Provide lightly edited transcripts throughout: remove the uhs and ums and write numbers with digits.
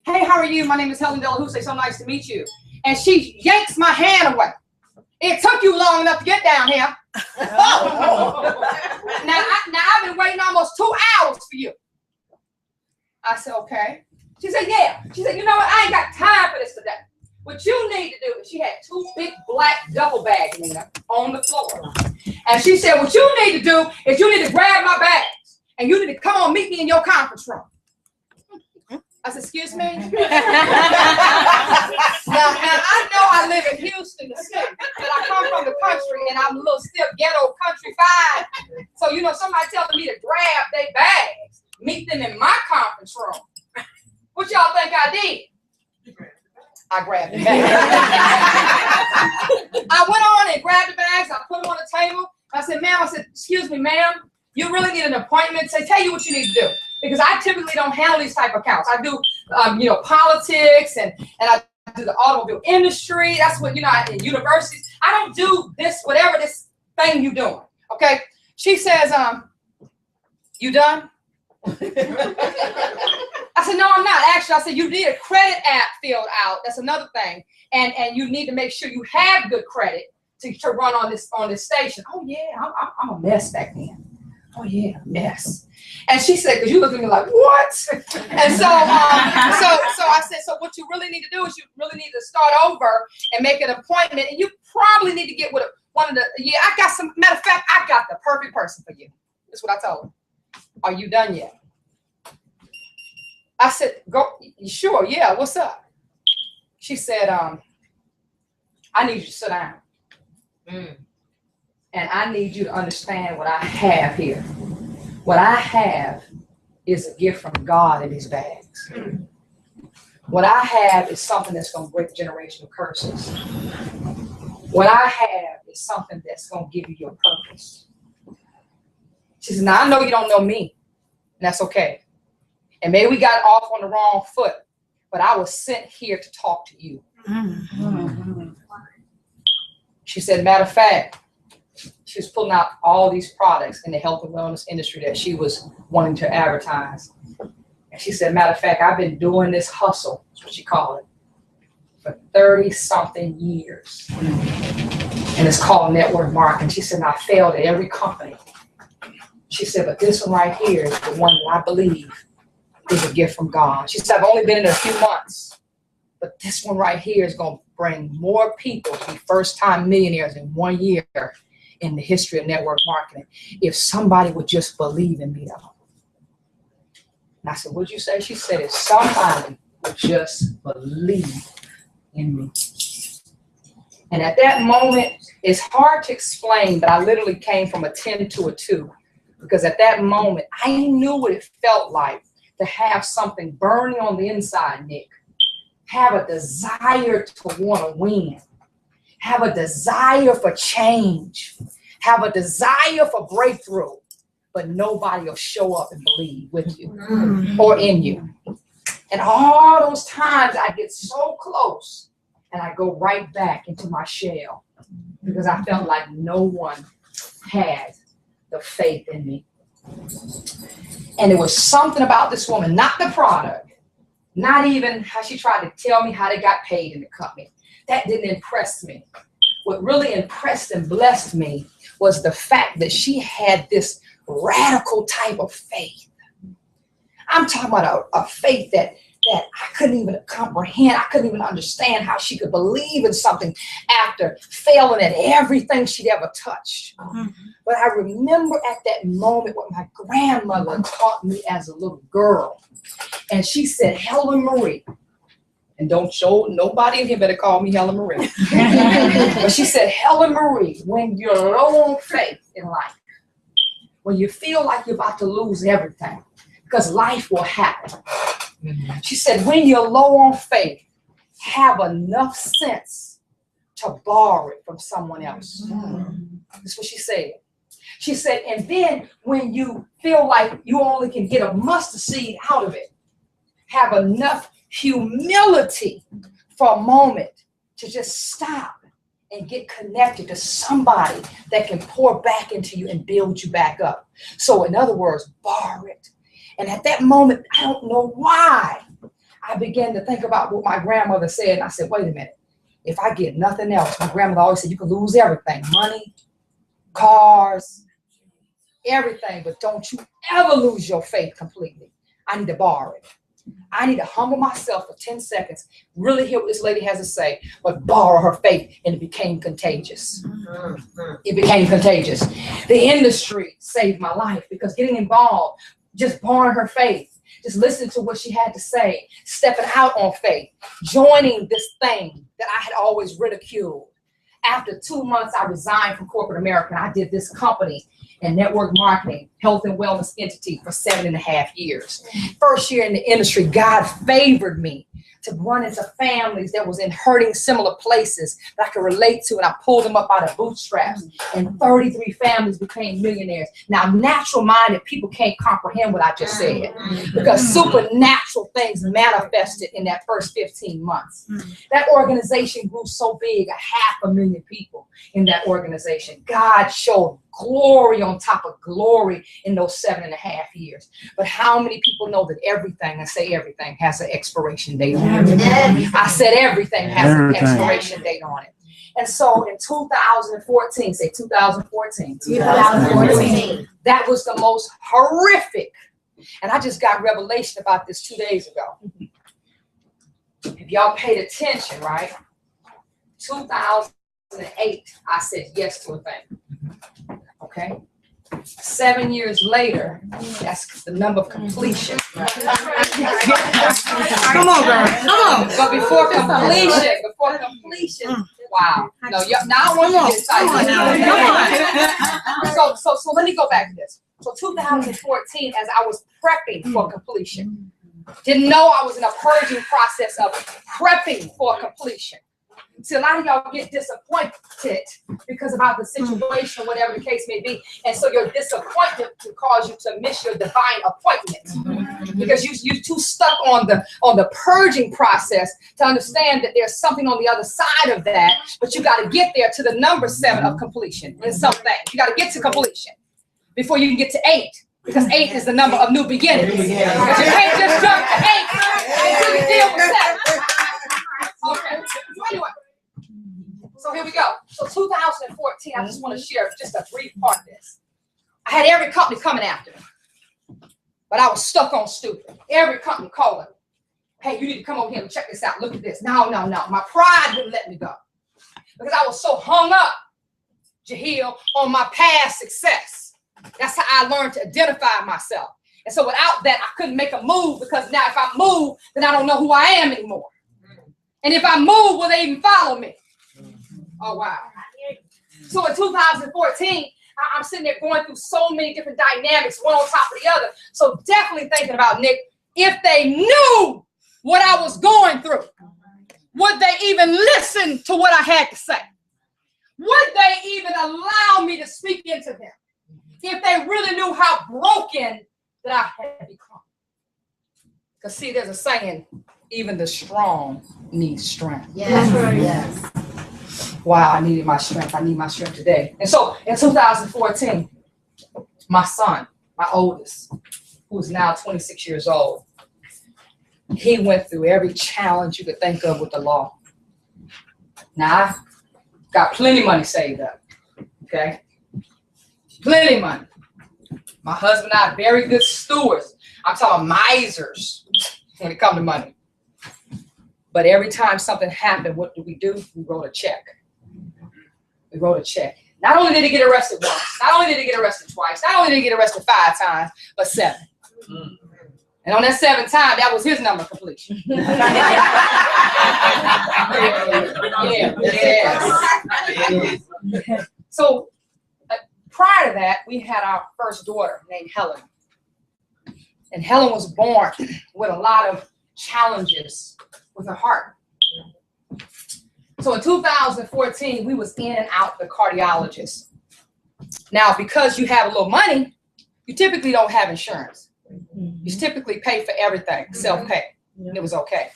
Hey, how are you? My name is Helen Dela Houssaye. So nice to meet you. And she yanks my hand away. It took you long enough to get down here. Now I've been waiting almost 2 hours for you. I said, okay. She said, yeah. She said, you know what? I ain't got time for this today. What you need to do is, she had 2 big black duffel bags in there on the floor. And she said, what you need to do is you need to grab my bags and you need to come on, meet me in your conference room. I said, excuse me? Now, and I know I live in Houston, the city, but I come from the country and I'm a little still ghetto countrified. So, you know, somebody telling me to grab their bags, meet them in my conference room. What y'all think I did? I grabbed the bags. I went on and grabbed the bags. I put them on the table. I said, ma'am, I said, excuse me, ma'am, you really need an appointment. Say, tell you what you need to do. Because I typically don't handle these type of accounts. I do, you know, politics and I do the automobile industry. That's what, you know, in universities. I don't do this, whatever this thing you doing. Okay. She says, you done? I said, no, I'm not. Actually, I said, you need a credit app filled out. That's another thing. And you need to make sure you have good credit to run on this station. Oh yeah, I'm a mess back then. Oh yeah, mess. And she said, because you look at me like, what? And so, so I said, so what you really need to do is you really need to start over and make an appointment. And you probably need to get with one of the, yeah, I got some, matter of fact, I got the perfect person for you. That's what I told her. Are you done yet? I said, go, sure, yeah, what's up? She said, I need you to sit down. And I need you to understand what I have here. What I have is a gift from God in these bags. What I have is something that's going to break generational curses. What I have is something that's going to give you your purpose. She said, now I know you don't know me, and that's okay. And maybe we got off on the wrong foot, but I was sent here to talk to you. She said, matter of fact, she was pulling out all these products in the health and wellness industry that she was wanting to advertise. And she said, matter of fact, I've been doing this hustle, that's what she called it, for 30-something years. And it's called network marketing. She said, I failed at every company. She said, but this one right here is the one that I believe is a gift from God. She said, I've only been in it a few months, but this one right here is going to bring more people to be first-time millionaires in 1 year in the history of network marketing. If somebody would just believe in me, though. And I said, what'd you say? She said, if somebody would just believe in me. And at that moment, it's hard to explain, but I literally came from a 10 to a 2. Because at that moment, I knew what it felt like to have something burning on the inside, Nick. Have a desire to want to win. Have a desire for change. Have a desire for breakthrough. But nobody will show up and believe with you or in you. And all those times I get so close and I go right back into my shell because I felt like no one had the faith in me. And there was something about this woman, not the product, not even how she tried to tell me how they got paid in the company. That didn't impress me. What really impressed and blessed me was the fact that she had this radical type of faith. I'm talking about a faith that I couldn't even comprehend. I couldn't even understand how she could believe in something after failing at everything she'd ever touched. But I remember at that moment what my grandmother taught me as a little girl. And she said, Helen Marie, and don't show nobody in here better call me Helen Marie. But she said, Helen Marie, when you're low on faith in life, when you feel like you're about to lose everything, because life will happen. She said, when you're low on faith, have enough sense to borrow it from someone else. That's what she said. She said, and then when you feel like you only can get a mustard seed out of it, have enough humility for a moment to just stop and get connected to somebody that can pour back into you and build you back up. So in other words, borrow it. And at that moment, I don't know why, I began to think about what my grandmother said, and I said, wait a minute. If I get nothing else, my grandmother always said, you can lose everything, money, cars, everything, but don't you ever lose your faith completely. I need to borrow it. I need to humble myself for 10 seconds, really hear what this lady has to say, but borrow her faith, and it became contagious. It became contagious. The industry saved my life because getting involved, just borrowing her faith, just listening to what she had to say, stepping out on faith, joining this thing that I had always ridiculed. After 2 months, I resigned from corporate America, and I did this company in network marketing, health and wellness entity for 7.5 years. First year in the industry, God favored me to run into families that was in hurting similar places that I could relate to, and I pulled them up out of bootstraps, and 33 families became millionaires. Now, natural-minded people can't comprehend what I just said because supernatural things manifested in that first 15 months. That organization grew so big, 500,000 people in that organization. God showed glory on top of glory in those 7.5 years. But how many people know that everything, I say everything, has an expiration date on it? I said everything has an expiration date on it. And so in 2014, say 2014, that was the most horrific. And I just got revelation about this 2 days ago. If y'all paid attention, right? 2008, I said yes to a thing. Okay. 7 years later, that's the number of completion. Come on, girl. Come on. But before completion, wow. No, now I want you to get excited. So let me go back to this. So 2014, as I was prepping for completion, didn't know I was in a purging process of prepping for completion. See, a lot of y'all get disappointed because about the situation, whatever the case may be. And so your disappointment can cause you to miss your divine appointment because you're too stuck on the purging process to understand that there's something on the other side of that. But you got to get there to the number 7 of completion in something. You got to get to completion before you can get to 8. Because 8 is the number of new beginnings. Because you can't just jump to 8 until you deal with 7. Okay. So anyway. So here we go. So 2014, I just want to share just a brief part of this. I had every company coming after me, but I was stuck on stupid. Every company calling me, hey, you need to come over here and check this out. Look at this. No. My pride wouldn't let me go because I was so hung up, Jahil, on my past success. That's how I learned to identify myself. And so without that, I couldn't make a move because now if I move, then I don't know who I am anymore. And if I move, will they even follow me? Oh, wow. So in 2014, I'm sitting there going through so many different dynamics, one on top of the other. So definitely thinking about, Nick, if they knew what I was going through, would they even listen to what I had to say? Would they even allow me to speak into them? If they really knew how broken that I had become. Because see, there's a saying, even the strong need strength. Yes, yes. Wow, I needed my strength. I need my strength today. And so in 2014, my son, my oldest, who's now 26 years old, he went through every challenge you could think of with the law. Now, I got plenty of money saved up, okay? Plenty of money. My husband and I are very good stewards. I'm talking misers when it comes to money. But every time something happened, what do? We wrote a check. We wrote a check. Not only did he get arrested once, not only did he get arrested twice, not only did he get arrested 5 times, but 7. And on that 7th time, that was his number of completion. Yeah. So prior to that, we had our first daughter named Helen. And Helen was born with a lot of challenges with her heart. So in 2014, we was in and out the cardiologist. Now, because you have a little money, you typically don't have insurance. You typically pay for everything, self-pay, and it was okay.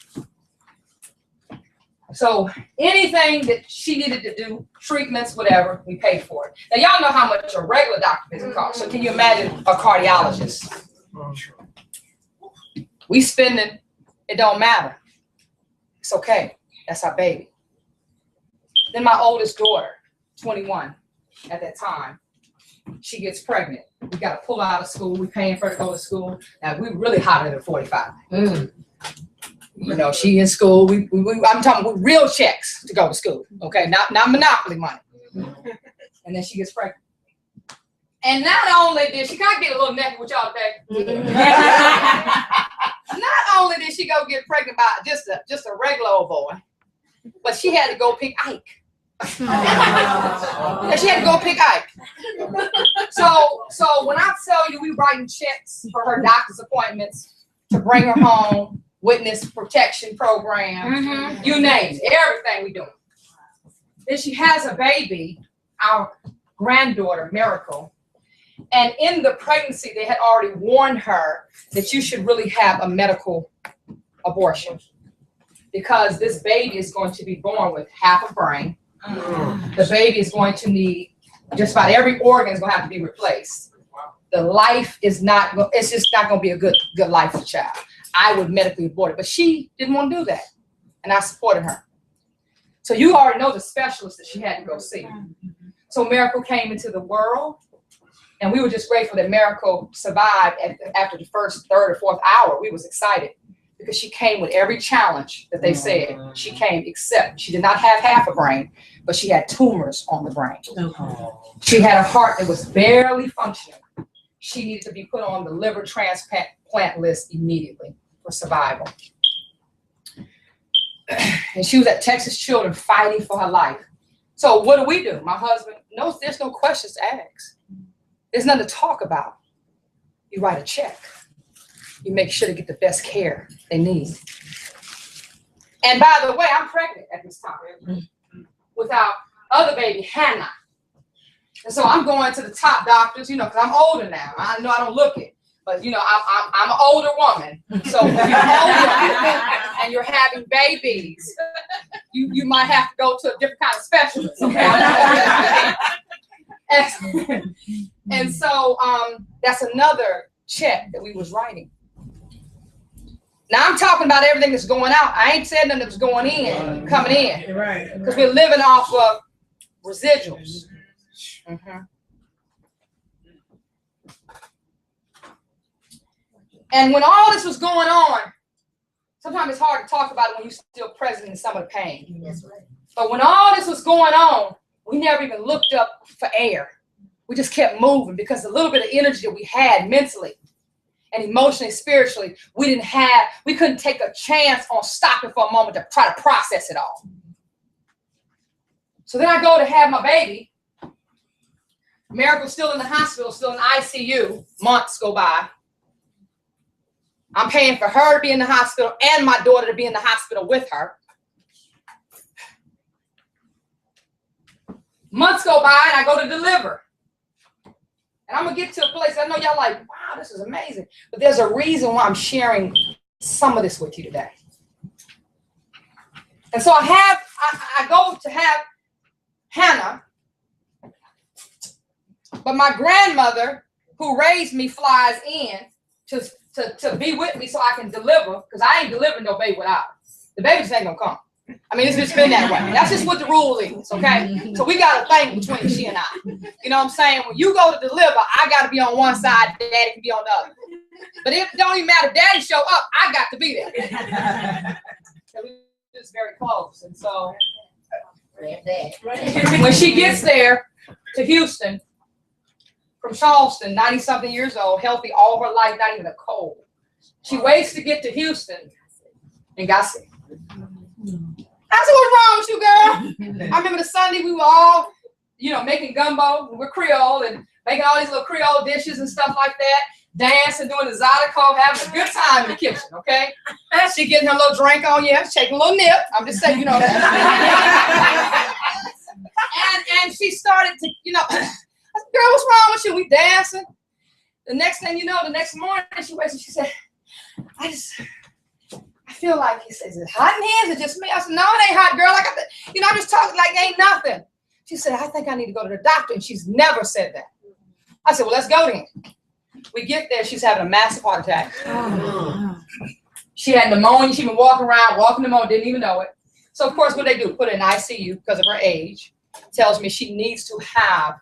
So anything that she needed to do, treatments, whatever, we paid for it. Now, y'all know how much a regular doctor visit costs. So can you imagine a cardiologist? We spending It don't matter. It's okay. That's our baby. Then my oldest daughter, 21 at that time, she gets pregnant. We got to pull her out of school. We paying for her to go to school. Now, we really hotter than 45. You know, she in school. I'm talking with real checks to go to school. Okay, not monopoly money. And then she gets pregnant. And not only did she kind of get a little naked with y'all today. Not only did she go get pregnant by just a regular old boy, but she had to go pick Ike. Yeah, she had to go pick Ike. So when I tell you we writing checks for her doctor's appointments to bring her home, witness protection program, you name it, everything we do. Then she has a baby, our granddaughter, Miracle. And in the pregnancy, they had already warned her that you should really have a medical abortion because this baby is going to be born with half a brain. The baby is going to need, just about every organ is going to have to be replaced. The life is not, it's just not going to be a good life for the child. I would medically abort it, but she didn't want to do that. And I supported her. So you already know the specialist that she had to go see. So Miracle came into the world. And we were just grateful that Miracle survived after the first, third, or fourth hour. We was excited because she came with every challenge that they said. She came, except she did not have half a brain, but she had tumors on the brain. She had a heart that was barely functioning. She needed to be put on the liver transplant list immediately for survival. And she was at Texas Children fighting for her life. So what do? My husband, no, there's no questions to ask. There's nothing to talk about. You write a check. You make sure to get the best care they need. And by the way, I'm pregnant at this time with our other baby, Hannah. And so I'm going to the top doctors, you know, because I'm older now. I know I don't look it, but you know, I'm an older woman. So if you're older and you're having babies, you might have to go to a different kind of specialist. Okay? And so that's another check that we was writing. Now I'm talking about everything that's going out. I ain't said nothing that was going in, coming in. Right. Because we're living off of residuals. And when all this was going on, sometimes it's hard to talk about it when you're still present in some of the pain. That's right. But when all this was going on, we never even looked up for air. We just kept moving because the little bit of energy that we had mentally and emotionally, spiritually, we couldn't take a chance on stopping for a moment to try to process it all. So then I go to have my baby. Miracle's still in the hospital, still in ICU. Months go by. I'm paying for her to be in the hospital and my daughter to be in the hospital with her. Months go by and I go to deliver. And I'm going to get to a place, I know y'all like, wow, this is amazing. But there's a reason why I'm sharing some of this with you today. And so I go to have Hannah. But my grandmother, who raised me, flies in to be with me so I can deliver, because I ain't delivering no baby without her. The baby just ain't going to come. I mean, it's just been that way. That's just what the rule is, okay? So we got a thing between she and I. You know what I'm saying? When you go to deliver, I got to be on one side, daddy can be on the other. But it don't even matter, daddy show up, I got to be there. So we're just very close. And so when she gets there to Houston, from Charleston, 90-something years old, healthy all her life, not even a cold. She waits to get to Houston and got sick. I said, what's wrong with you, girl? I remember the Sunday we were all, you know, making gumbo. We're Creole and making all these little Creole dishes and stuff like that. Dancing, doing the zydeco, having a good time in the kitchen, okay? She getting her little drink on, yeah, shaking a little nip. I'm just saying, you know that. and she started to, you know, I said, girl, what's wrong with you? We dancing. The next thing you know, the next morning, she wakes and she said, I feel like, he says, is it hot in here? Is it just me? I said, no, it ain't hot, girl. Like I'm just talking like ain't nothing. She said, I think I need to go to the doctor. And she's never said that. I said, well, let's go then. We get there. She's having a massive heart attack. She had pneumonia. She'd been walking around, walking pneumonia, didn't even know it. So, of course, what they do, put her in ICU because of her age. Tells me she needs to have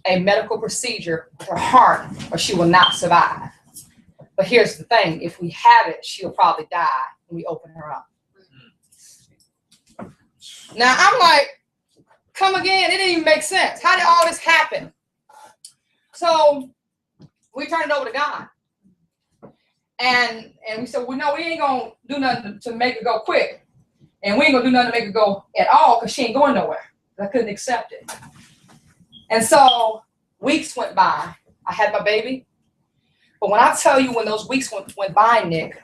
a medical procedure with her heart or she will not survive. But here's the thing. If we have it, she'll probably die when we open her up. Now, I'm like, come again. It didn't even make sense. How did all this happen? So we turned it over to God. And we said, well, no, we ain't going to do nothing to make it go quick. And we ain't going to do nothing to make it go at all because she ain't going nowhere. I couldn't accept it. And so weeks went by. I had my baby. But when I tell you when those weeks went by, Nick,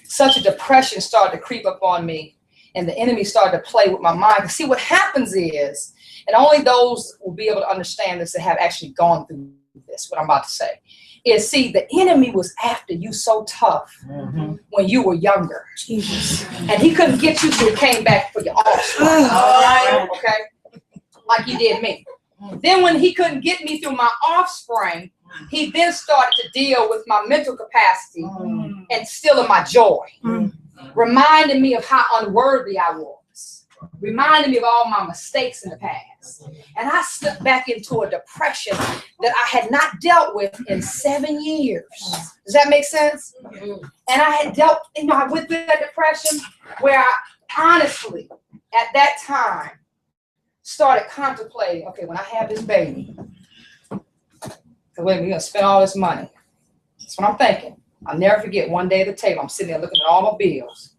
such a depression started to creep up on me. And the enemy started to play with my mind. See, what happens is, and only those will be able to understand this that have actually gone through this, what I'm about to say, is, see, the enemy was after you so tough when you were younger. Jesus. And he couldn't get you till he came back for your offspring. All right? Okay? Like he did me. Then when he couldn't get me through my offspring, he then started to deal with my mental capacity and stealing my joy. Reminding me of how unworthy I was. Reminding me of all my mistakes in the past. And I slipped back into a depression that I had not dealt with in 7 years. Does that make sense? And I had dealt, I went through that depression where I honestly, at that time, started contemplating, okay, when I have this baby, we're going to spend all this money. That's what I'm thinking. I'll never forget one day at the table, I'm sitting there looking at all my bills.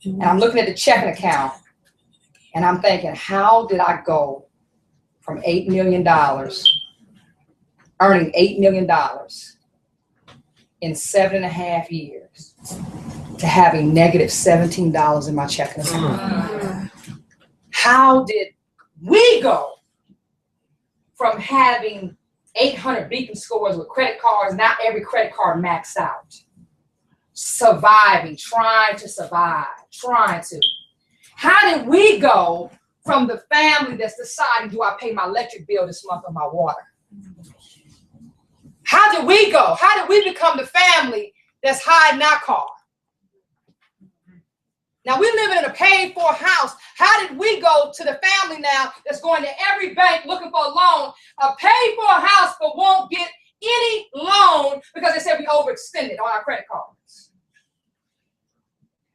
And I'm looking at the checking account. And I'm thinking, how did I go from $8 million, earning $8 million in 7.5 years, to having negative $17 in my checking account? How did we go from having 800 beacon scores with credit cards, not every credit card maxed out, surviving, trying to survive, how did we go from the family that's deciding, do I pay my electric bill this month or my water? How did we go? How did we become the family that's hiding our car? Now, we're living in a paid-for house. How did we go to the family now that's going to every bank looking for a loan, a paid-for house, but won't get any loan because they said we overextended on our credit cards?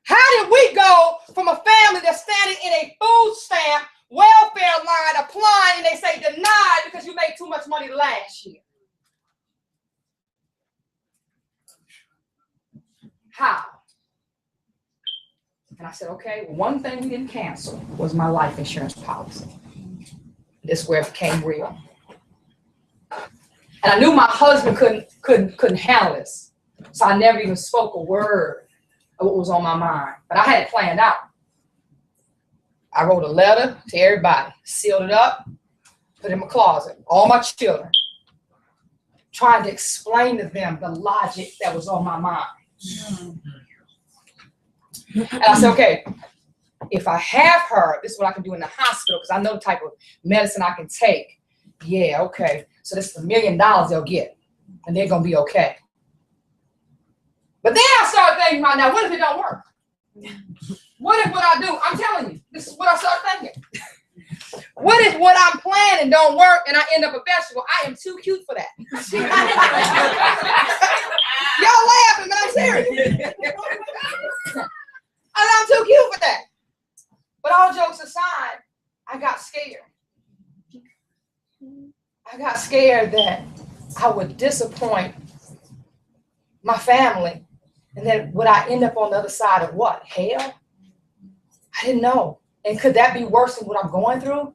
How did we go from a family that's standing in a food stamp welfare line applying and they say denied because you made too much money last year? How? And I said, okay, one thing we didn't cancel was my life insurance policy. This is where it became real. And I knew my husband couldn't handle this. So I never even spoke a word of what was on my mind. But I had it planned out. I wrote a letter to everybody, sealed it up, put it in my closet, all my children, trying to explain to them the logic that was on my mind. And I said, okay, if I have her, this is what I can do in the hospital because I know the type of medicine I can take. Yeah, okay. So this is $1 million they'll get, and they're going to be okay. But then I started thinking about, now, what if it don't work? What if what I do, I'm telling you, this is what I started thinking. What if what I'm planning don't work and I end up a vegetable? I am too cute for that. Y'all laughing, but I'm serious. I'm too cute for that. But all jokes aside, I got scared. I got scared that I would disappoint my family. And then would I end up on the other side of what? Hell? I didn't know. And could that be worse than what I'm going through?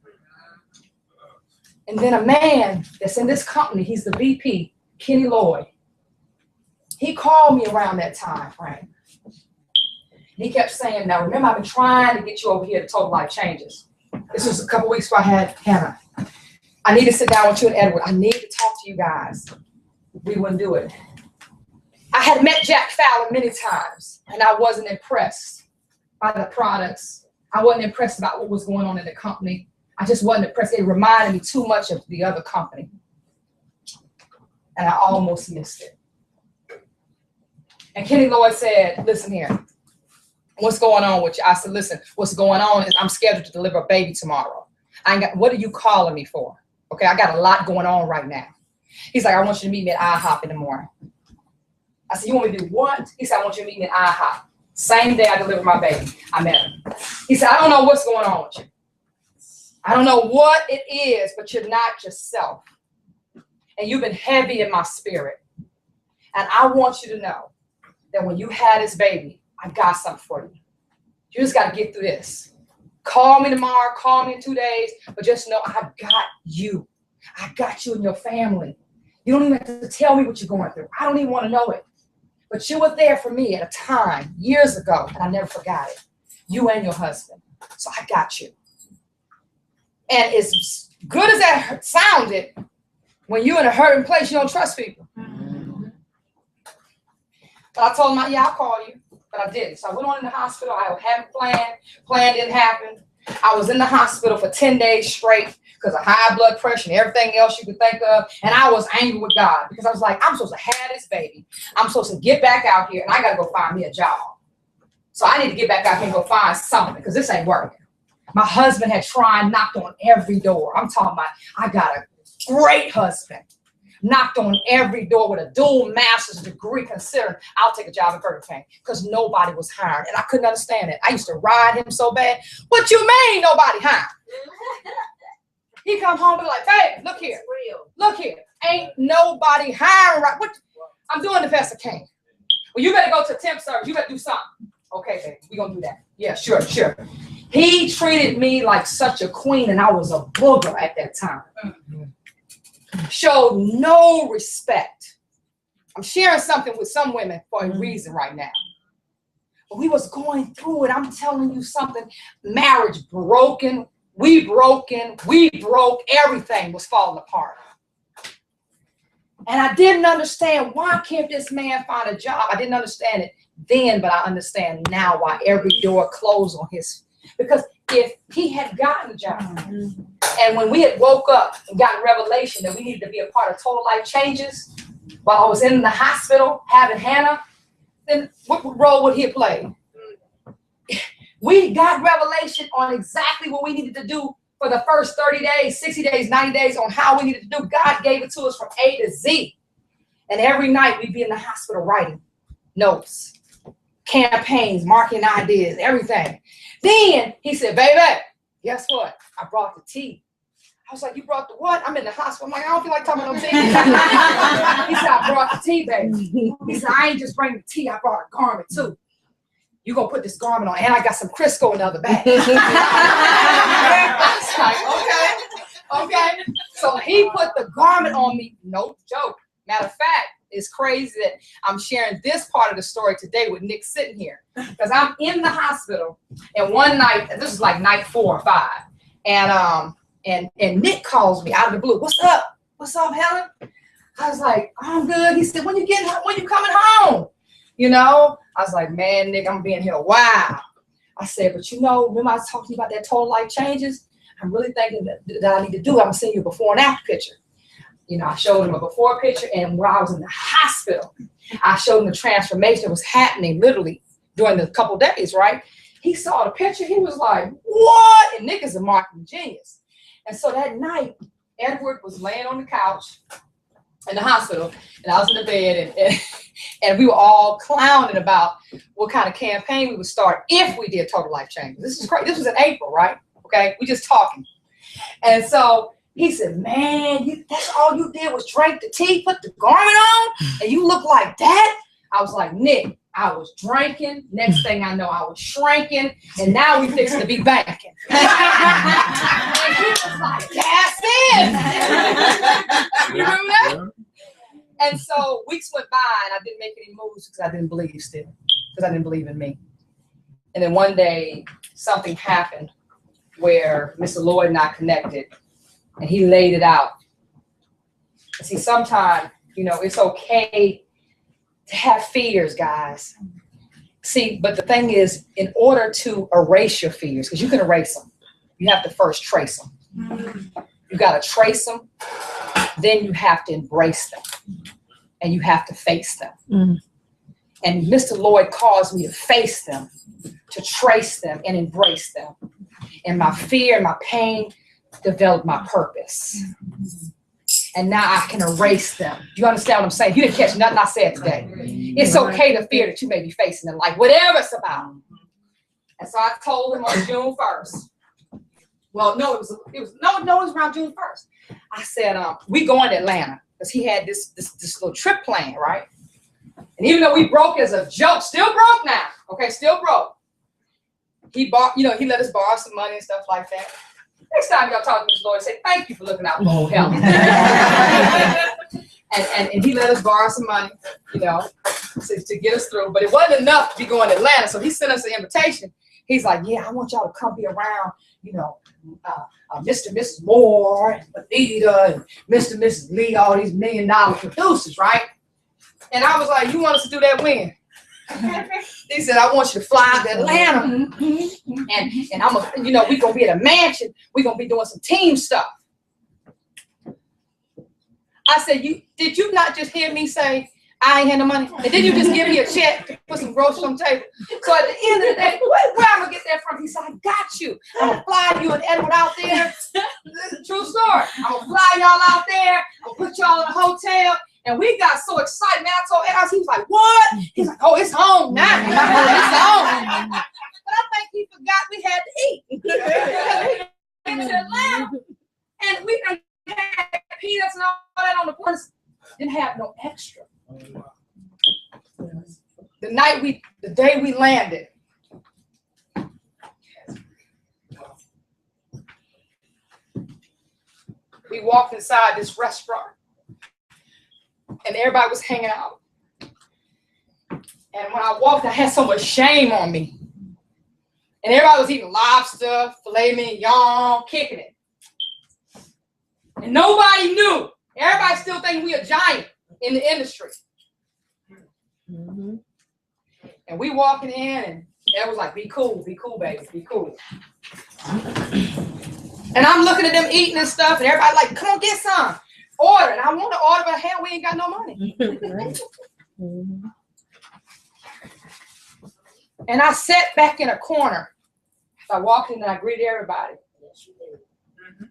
And then a man that's in this company, he's the VP, Kenny Lloyd. He called me around that time frame. And he kept saying, now remember, I've been trying to get you over here to Total Life Changes. This was a couple weeks before I had Hannah. I need to sit down with you and Edward. I need to talk to you guys. We wouldn't do it. I had met Jack Fowler many times, and I wasn't impressed by the products. I wasn't impressed about what was going on in the company. I just wasn't impressed. It reminded me too much of the other company. And I almost missed it. And Kenny Lloyd said, listen here, what's going on with you? I said, listen, what's going on is I'm scheduled to deliver a baby tomorrow. What are you calling me for? Okay, I got a lot going on right now. He's like, I want you to meet me at IHOP in the morning. I said, you want me to do what? He said, I want you to meet me at IHOP. Same day I delivered my baby, I met him. He said, I don't know what's going on with you. I don't know what it is, but you're not yourself. And you've been heavy in my spirit. And I want you to know that when you had this baby, I got something for you. You just got to get through this. Call me tomorrow, call me in 2 days, but just know I got you. I got you and your family. You don't even have to tell me what you're going through. I don't even want to know it. But you were there for me at a time years ago, and I never forgot it. You and your husband. So I got you. And as good as that sounded, when you're in a hurting place, you don't trust people. Mm-hmm. But I told him, yeah, I'll call you. But I didn't. So I went on in the hospital. I hadn't planned. Plan didn't happen. I was in the hospital for 10 days straight because of high blood pressure and everything else you could think of. And I was angry with God because I was like, I'm supposed to have this baby. I'm supposed to get back out here and I got to go find me a job. So I need to get back out here and go find something because this ain't working. My husband had tried, knocked on every door. I'm talking about, I got a great husband. Knocked on every door with a dual master's degree, considering I'll take a job at Burger King because nobody was hiring. And I couldn't understand it. I used to ride him so bad. What you mean nobody hiring? He come home and be like, hey, look here. Look here. Ain't nobody hiring. Right? What? I'm doing the best I can. Well, you better go to temp service. You better do something. Okay, baby, we gonna do that. Yeah, sure. He treated me like such a queen, and I was a booger at that time. Showed no respect. I'm sharing something with some women for a reason right now. But we was going through it. I'm telling you something. Marriage broken. We broke. Everything was falling apart. And I didn't understand, why can't this man find a job? I didn't understand it then, but I understand now why every door closed on his. Because if he had gotten a job, and when we had woke up and gotten revelation that we needed to be a part of Total Life Changes while I was in the hospital having Hannah, then what role would he have played? We got revelation on exactly what we needed to do for the first 30 days, 60 days, 90 days on how we needed to do. God gave it to us from A to Z. And every night we'd be in the hospital writing notes, campaigns, marketing ideas, everything. Then he said, baby, guess what? I brought the tea. I was like, you brought the what? I'm in the hospital. I'm like, I don't feel like talking no tea. He said, I brought the tea, baby. He said, I ain't just bringing the tea. I brought a garment, too. You going to put this garment on. And I got some Crisco in the other bag. I was like, okay. So he put the garment on me. No joke. Matter of fact, it's crazy that I'm sharing this part of the story today with Nick sitting here. Because I'm in the hospital. And one night, this is like night 4 or 5. And Nick calls me out of the blue. What's up? What's up, Helen? I was like, I'm good. He said, when you coming home? You know, I was like, man, Nick, I'm being here a while. I said, but you know, remember I was talking to you about that Total Life Changes? I'm really thinking that I need to do it. I'm going to send you a before and after picture. You know, I showed him a before picture, and while I was in the hospital, I showed him the transformation that was happening literally during the couple days, right? He saw the picture. He was like, what? And Nick is a marketing genius. And so that night, Edward was laying on the couch in the hospital, and I was in the bed, and we were all clowning about what kind of campaign we would start if we did Total Life Changes. This is crazy. This was in April, right? Okay, we just talking. And so he said, man, that's all you did was drink the tea, put the garment on, and you look like that? I was like, Nick, I was drinking. Next thing I know, I was shrinking, and now we fixing to be banking. And he was like, gas in. You remember that? And so weeks went by, and I didn't make any moves because I didn't believe still, because I didn't believe in me. And then one day, something happened where Mr. Lloyd and I connected, and he laid it out. See, sometimes, you know, it's okay to have fears, guys. See, but the thing is, in order to erase your fears, because you can erase them, you have to first trace them. You got to trace them, then you have to embrace them, and you have to face them. And Mr. Lloyd caused me to face them, to trace them and embrace them. And my fear and my pain developed my purpose. And now I can erase them. Do you understand what I'm saying? You didn't catch nothing I said today. It's okay to fear that you may be facing in life, whatever it's about. And so I told him on June 1st. Well, no, it was around June 1st. I said, we going to Atlanta, because he had this little trip planned, right? And even though we broke as a joke, still broke now, okay, still broke. He bought, he let us borrow some money and stuff like that. Next time y'all talk to Mr. Lloyd, say thank you for looking out for old Helen. and he let us borrow some money, to get us through. But it wasn't enough to be going to Atlanta, so he sent us an invitation. He's like, yeah, I want y'all to come be around, Mr. and Mrs. Moore, and Anita, and Mr. and Mrs. Lee, all these $1 million producers, right? And I was like, you want us to do that when? He said, I want you to fly to Atlanta. And I'm we're gonna be at a mansion. We're gonna be doing some team stuff. I said, did you not just hear me say I ain't had no money? And then you just give me a check to put some groceries on the table. So at the end of the day, where am I gonna get that from? He said, I got you. I'm gonna fly you and Edward out there. This is a true story. I'm gonna fly y'all out there. I'm gonna put y'all in a hotel. And we got so excited. Man, I told Edward, he was like, what? He's like, oh, it's home now. It's home. But I think he forgot we had to eat. We went to Atlanta, and we had peanuts and all that on the porch. Didn't have no extra. The day we landed, we walked inside this restaurant, and everybody was hanging out. And when I walked, I had so much shame on me. And everybody was eating lobster, filet mignon, kicking it. And nobody knew. Everybody still thinking we a giant in the industry. Mm-hmm. And we walking in, and Ed was like, be cool, baby, be cool. And I'm looking at them eating and stuff, and everybody like, come on, get some. Order. And I want to order, but hell, we ain't got no money. Mm-hmm. And I sat back in a corner. I walked in and I greeted everybody. Yes, you did. Mm-hmm.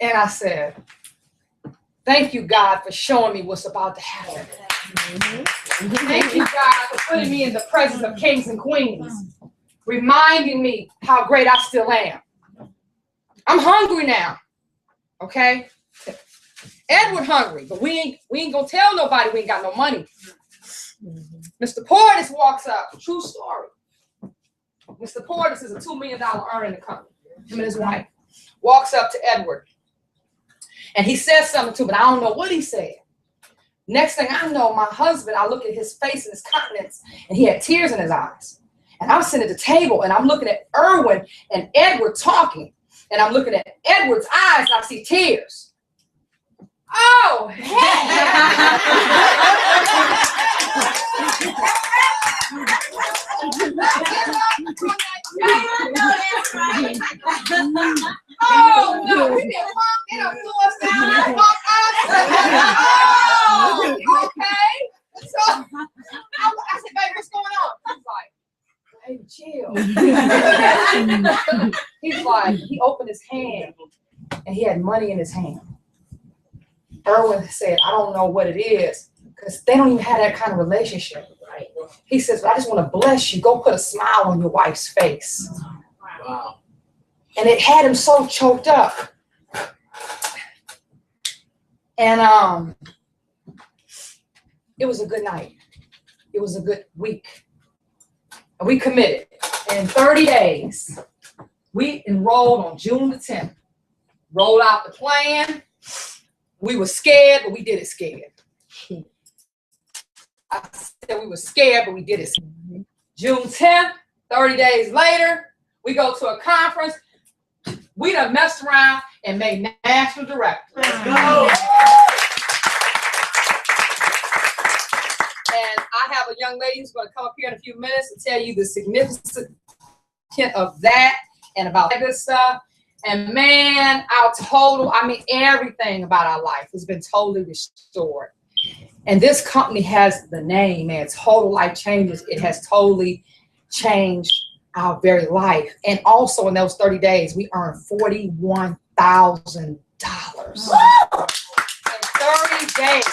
And I said, thank you, God, for showing me what's about to happen. Mm-hmm. Thank you, God, for putting me in the presence of kings and queens, reminding me how great I still am. I'm hungry now, okay? Edward hungry, but we ain't gonna tell nobody we ain't got no money. Mm-hmm. Mr. Portis walks up, true story. Mr. Portis is a $2 million earner in the company. Him and his wife walks up to Edward, and he says something to him, but I don't know what he said. Next thing I know, my husband, I look at his face and his countenance, and he had tears in his eyes. And I'm sitting at the table, and I'm looking at Erwin and Edward talking, and I'm looking at Edward's eyes, and I see tears. Oh, oh no, we didn't walk, they don't threw us down and walk us. Oh, okay. So I said, babe, what's going on? He's like, hey, chill. He's like, he opened his hand and he had money in his hand. Erwin said, I don't know what it is, because they don't even have that kind of relationship. Right? He says, I just want to bless you. Go put a smile on your wife's face. Wow. And it had him so choked up. And it was a good night. It was a good week. And we committed. And in 30 days, we enrolled on June the 10th. Rolled out the plan. We were scared, but we did it scared. I said we were scared, but we did it scared. June 10th, 30 days later, we go to a conference. We done messed around and made national director. Let's go. And I have a young lady who's going to come up here in a few minutes and tell you the significance of that and about that good stuff. And man, everything about our life has been totally restored. And this company has the name, and total life changes. It has totally changed our very life. And also in those 30 days, we earned $41,000. In 30 days.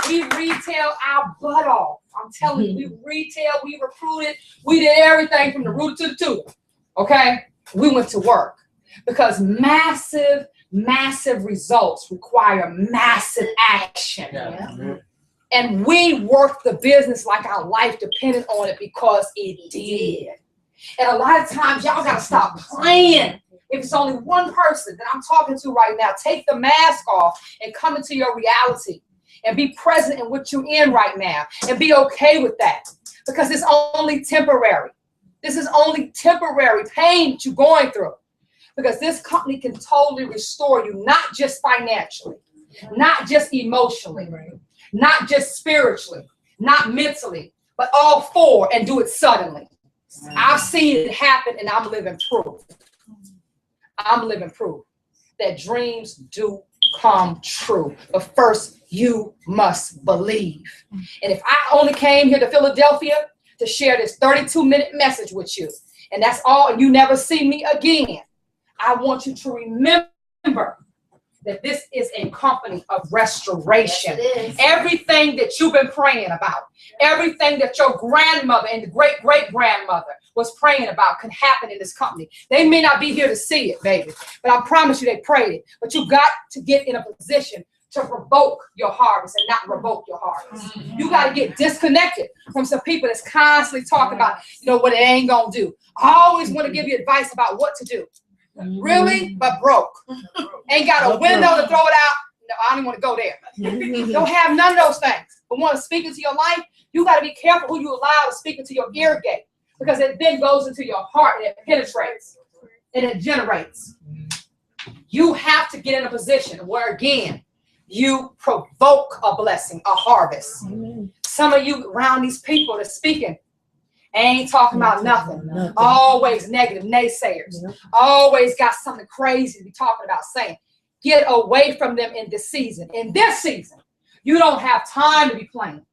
We retail our butt off. I'm telling you, we retail, we recruited, we did everything from the rooter to the tutor. Okay? We went to work because massive results require massive action. Yeah. And we worked the business like our life depended on it because it did. And a lot of times, y'all got to stop playing. If it's only one person that I'm talking to right now, take the mask off and come into your reality and be present in what you're in right now and be okay with that because it's only temporary. This is only temporary pain that you're going through. Because this company can totally restore you, not just financially, not just emotionally, not just spiritually, not mentally, but all four, and do it suddenly. I've seen it happen, and I'm living proof. I'm living proof that dreams do come true. But first, you must believe. And if I only came here to Philadelphia to share this 32-minute message with you, and that's all, and you never see me again, I want you to remember that this is a company of restoration. Yes, everything that you've been praying about, everything that your grandmother and the great-great-grandmother was praying about can happen in this company. They may not be here to see it, baby, but I promise you they prayed it. But you got to get in a position to provoke your harvest and not revoke your harvest. You got to get disconnected from some people that's constantly talking about, you know, what it ain't going to do. I always want to give you advice about what to do. Really? But broke. Ain't got a window to throw it out. No, I don't want to go there. Don't have none of those things. But want to speak into your life, you got to be careful who you allow to speak into your ear gate. Because it then goes into your heart and it penetrates. And it generates. You have to get in a position where, again, you provoke a blessing, a harvest. Some of you around these people that's speaking ain't talking about nothing. Always negative naysayers. Always got something crazy to be talking about saying. Get away from them in this season. In this season, you don't have time to be playing.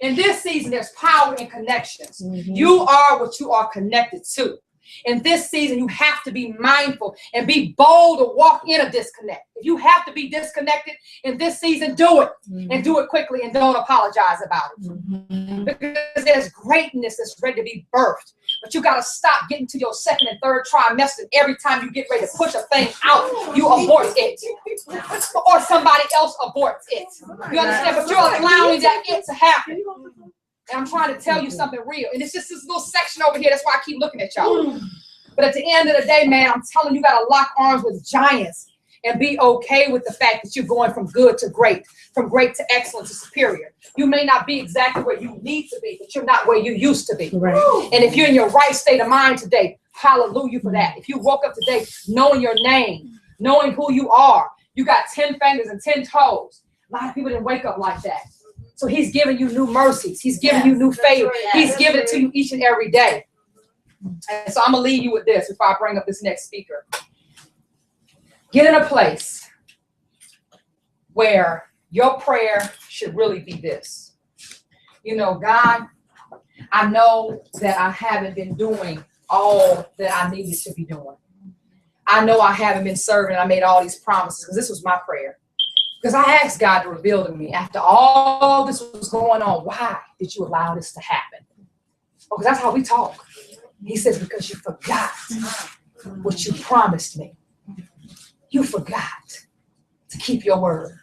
In this season, there's power in connections. You are what you are connected to. In this season, you have to be mindful and be bold to walk in a disconnect. If you have to be disconnected in this season, do it. And do it quickly and don't apologize about it. Because there's greatness that's ready to be birthed. But you got to stop getting to your second and third trimester. Every time you get ready to push a thing out, you abort it. Or somebody else aborts it. You understand? But you're allowing that it to happen. And I'm trying to tell you something real. And it's just this little section over here. That's why I keep looking at y'all. But at the end of the day, man, I'm telling you, you got to lock arms with giants and be okay with the fact that you're going from good to great, from great to excellent to superior. You may not be exactly where you need to be, but you're not where you used to be. Right. And if you're in your right state of mind today, hallelujah for that. If you woke up today knowing your name, knowing who you are, you got 10 fingers and 10 toes. A lot of people didn't wake up like that. So he's giving you new mercies. He's giving you new favor. He's giving it to you each and every day. And so I'm going to leave you with this before I bring up this next speaker. Get in a place where your prayer should really be this. You know, God, I know that I haven't been doing all that I needed to be doing. I know I haven't been serving. I made all these promises because this was my prayer. Because I asked God to reveal to me after all this was going on, why did you allow this to happen? Oh, because that's how we talk. He says, because you forgot what you promised me. You forgot to keep your word.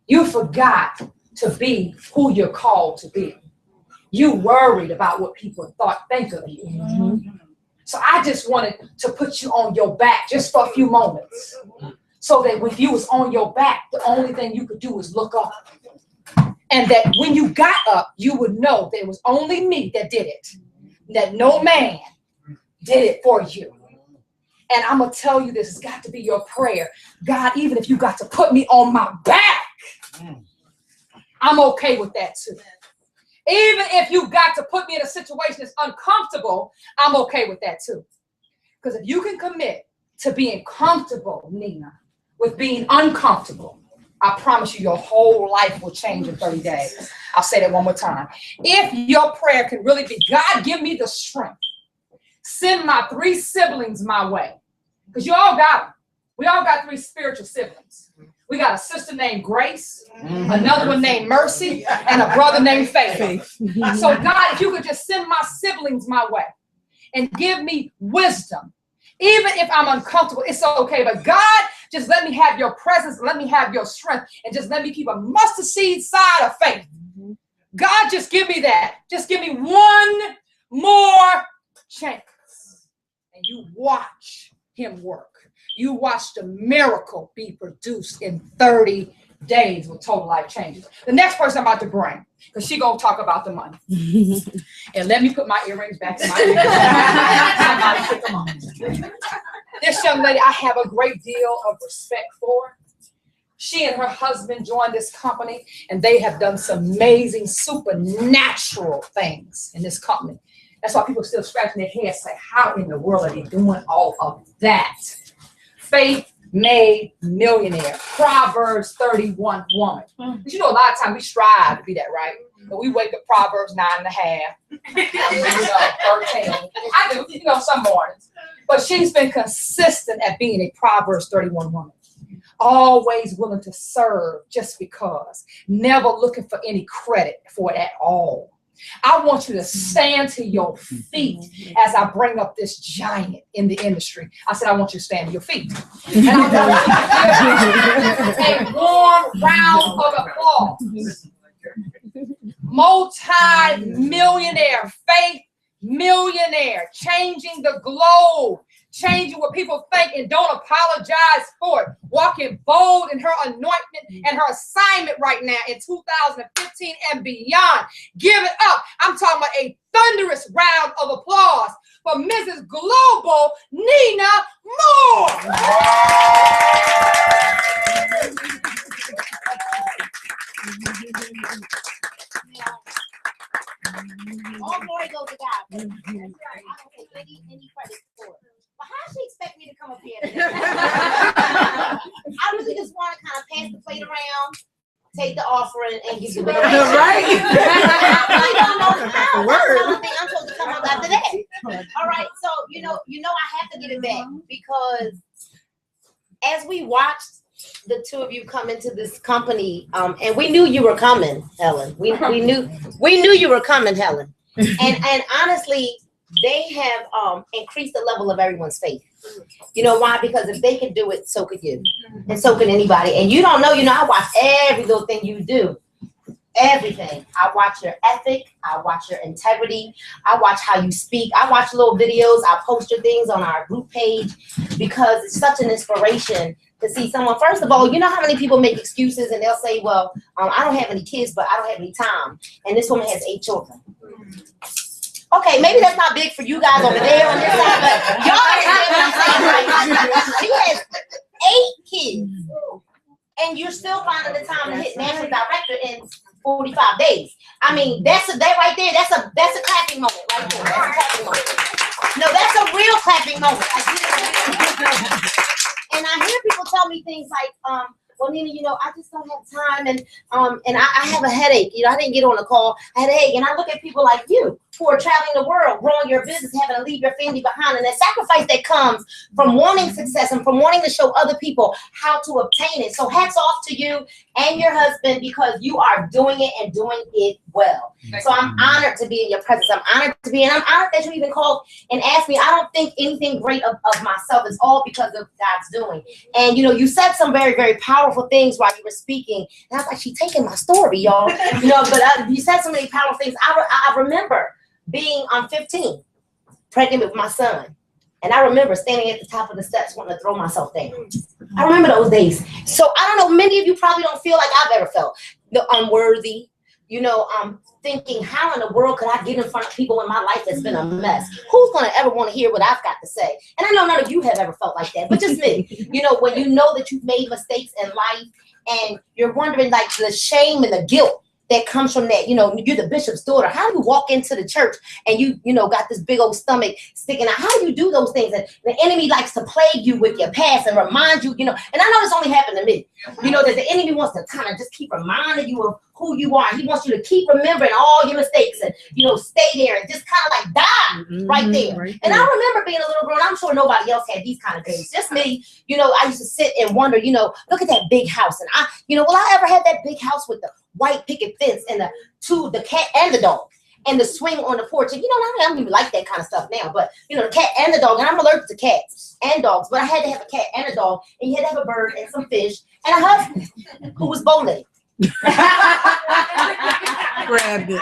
You forgot to be who you're called to be. You worried about what people think of you. So I just wanted to put you on your back just for a few moments. So that when you was on your back, the only thing you could do was look up. And that when you got up, you would know that it was only me that did it. That no man did it for you. And I'm going to tell you this, it's got to be your prayer. God, even if you got to put me on my back, I'm okay with that too. Even if you got to put me in a situation that's uncomfortable, I'm okay with that too. Because if you can commit to being comfortable, Nina, with being uncomfortable, I promise you, your whole life will change in 30 days. I'll say that one more time. If your prayer can really be, God, give me the strength. Send my 3 siblings my way. Because you all got them. We all got 3 spiritual siblings. We got a sister named Grace, another one named Mercy, and a brother named Faith. So God, if you could just send my siblings my way and give me wisdom. Even if I'm uncomfortable, it's okay. But God, just let me have your presence. Let me have your strength. And just let me keep a mustard seed side of faith. God, just give me that. Just give me one more chance. And you watch him work. You watch the miracle be produced in 30 days with total life changes. The next person I'm about to bring, because she's going to talk about the money. And let me put my earrings back in my ears. This young lady, I have a great deal of respect for. She and her husband joined this company, and they have done some amazing supernatural things in this company. That's why people still scratching their heads, say, how in the world are they doing all of that? Faith made millionaire, Proverbs 31 woman. But you know, a lot of times we strive to be that, right? But we wake up Proverbs 9.5, 13. I do, some mornings. But she's been consistent at being a Proverbs 31 woman. Always willing to serve just because. Never looking for any credit for it at all. I want you to stand to your feet as I bring up this giant in the industry. I said, I want you to stand to your feet. And I want you to give a warm round of applause. Multi-millionaire, faith millionaire, changing the globe, changing what people think and don't apologize for it. Walking bold in her anointment and her assignment right now in 2015 and beyond. Give it up. I'm talking about a thunderous round of applause for Mrs. Global Nina Moore. All glory goes to God. I don't take any credit for it. But how she expect me to come up here? I really just want to kind of pass the plate around, take the offering, and give you the rest. Right? I really don't know how. I'm supposed to come up after that. All right. So you know, I have to give it back because as we watched the two of you come into this company, and we knew you were coming, Helen. We knew you were coming, Helen. And honestly, they have increased the level of everyone's faith. You know why? Because if they can do it, so could you, and so can anybody. And you don't know. I watch every little thing you do. Everything. I watch your ethic. I watch your integrity. I watch how you speak. I watch little videos. I post your things on our group page because it's such an inspiration to see someone. First of all, you know how many people make excuses and they'll say, well, I don't have any kids, but I don't have any time. And this woman has 8 children. Okay, maybe that's not big for you guys over there on this side, but y'all understand what I'm saying, right? She has 8 kids. And you're still finding the time to hit national director in 45 days. I mean, that right there, that's a clapping moment right there. That's a clapping moment. No, that's a real clapping moment. And I hear people tell me things like, well, Nina, I just don't have time, and I have a headache. I didn't get on the call. I had a headache, and I look at people like you who are traveling the world, growing your business, having to leave your family behind, and that sacrifice that comes from wanting success and from wanting to show other people how to obtain it. So hats off to you and your husband because you are doing it and doing it well. So I'm honored to be in your presence. I'm honored to be, and I'm honored that you even called and asked me. I don't think anything great of myself. It's all because of God's doing. And you said some very, very powerful things while you were speaking, and I was like, she's taking my story, y'all. But you said so many powerful things. I remember being 15, pregnant with my son, and I remember standing at the top of the steps wanting to throw myself down. I remember those days. So I don't know, many of you probably don't feel like I've ever felt the unworthy. Thinking, how in the world could I get in front of people in my life that's been a mess? Who's going to ever want to hear what I've got to say? And I know none of you have ever felt like that, but just me. When you know that you've made mistakes in life and you're wondering, like, the shame and the guilt that comes from that. You know, you're the bishop's daughter. How do you walk into the church and you know, got this big old stomach sticking out? How do you do those things? And the enemy likes to plague you with your past and remind you, you know, and I know this only happened to me, you know, that the enemy wants to kind of just keep reminding you of who you are. He wants you to keep remembering all your mistakes and, you know, stay there and just kind of like die right there. And I remember being a little girl, and I'm sure nobody else had these kind of days, just me. You know, I used to sit and wonder, you know, look at that big house. And you know, will I ever have that big house with the white picket fence and the cat and the dog and the swing on the porch? And, you know, I don't even like that kind of stuff now, but, you know, the cat and the dog, and I'm allergic to cats and dogs, but I had to have a cat and a dog, and you had to have a bird and some fish and a husband who was bowling. Grabbed it.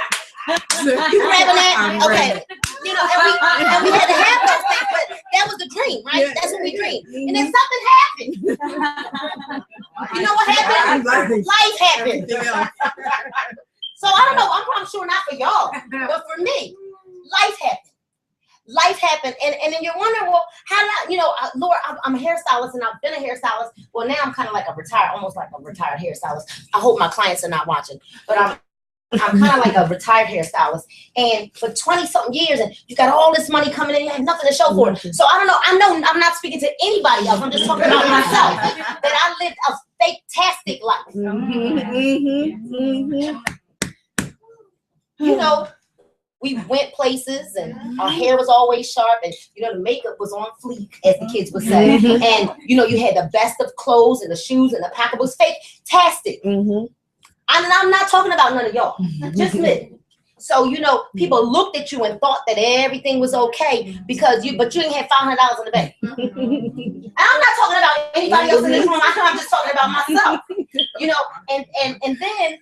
You grabbing that? Okay. You know, and we had to have those things, but that was the dream, right? Yeah. That's what we dreamed. And then something happened. You know what happened? Life happened. So I don't know. I'm sure not for y'all, but for me, life happened. Life happened, and then you're wondering, well, how did I, you know, Lord, I'm a hairstylist, and I've been a hairstylist. Well, now I'm kind of like almost like a retired hairstylist. I hope my clients are not watching, but I'm kind of like a retired hairstylist. And for 20-something years, and you got all this money coming in, you have nothing to show for it. So I don't know. I know I'm not speaking to anybody else. I'm just talking about myself. That I lived a fantastic life. You know. We went places, and our hair was always sharp, and, you know, the makeup was on fleek, as the kids would say. And, you know, you had the best of clothes, and the shoes, and the pack was fantastic. And I'm not talking about none of y'all, just me. So, you know, people looked at you and thought that everything was okay but you didn't have $500 in the bank. And I'm not talking about anybody else in this room. I'm just talking about myself. You know, and then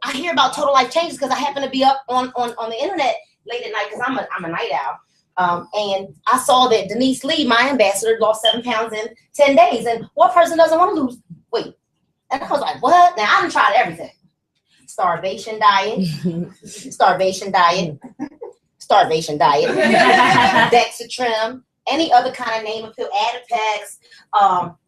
I hear about total life changes because I happen to be up on the internet late at night because I'm a night owl. And I saw that Denise Lee, my ambassador, lost 7 pounds in 10 days. And what person doesn't want to lose weight? And I was like, what? Now, I done tried everything. Starvation diet, Dexatrim, any other kind of name of pill, Adipex,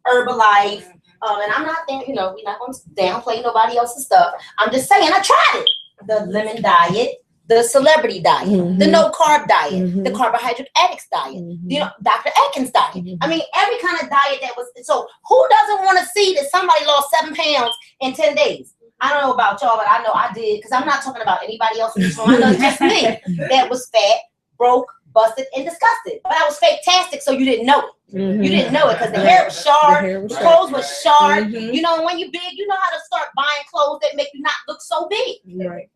Herbalife. And I'm not there, you know, we're not going to downplay nobody else's stuff. I'm just saying, I tried it. The lemon diet, the celebrity diet, the no carb diet, the carbohydrate addicts diet, you know, Dr. Atkins diet. I mean, every kind of diet that was, so who doesn't want to see that somebody lost 7 pounds in 10 days? I don't know about y'all, but I know I did, because I'm not talking about anybody else in this room. I know it's just me that was fat, broke, busted, and disgusted. But I was fantastic, so you didn't know it. You didn't know it because the hair was sharp, the clothes was sharp. You know, and when you big, you know how to start buying clothes that make you not look so big. Right.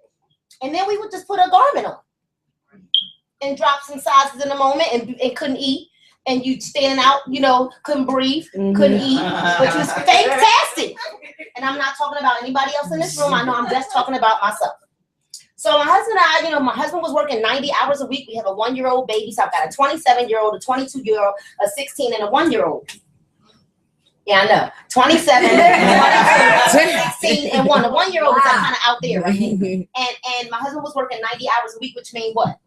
And then we would just put a garment on and drop some sizes in a moment and couldn't eat. And you standing out, you know, couldn't breathe, couldn't eat, but you was fantastic. And I'm not talking about anybody else in this room. I know I'm just talking about myself. So my husband and I, you know, my husband was working 90 hours a week. We have a 1-year-old baby. So I've got a 27-year-old, a 22-year-old, a 16, and a 1-year-old. Yeah, I know. 27, 22, 16, and 1. The 1-year-old is kind of out there, right? And my husband was working 90 hours a week, which meant what?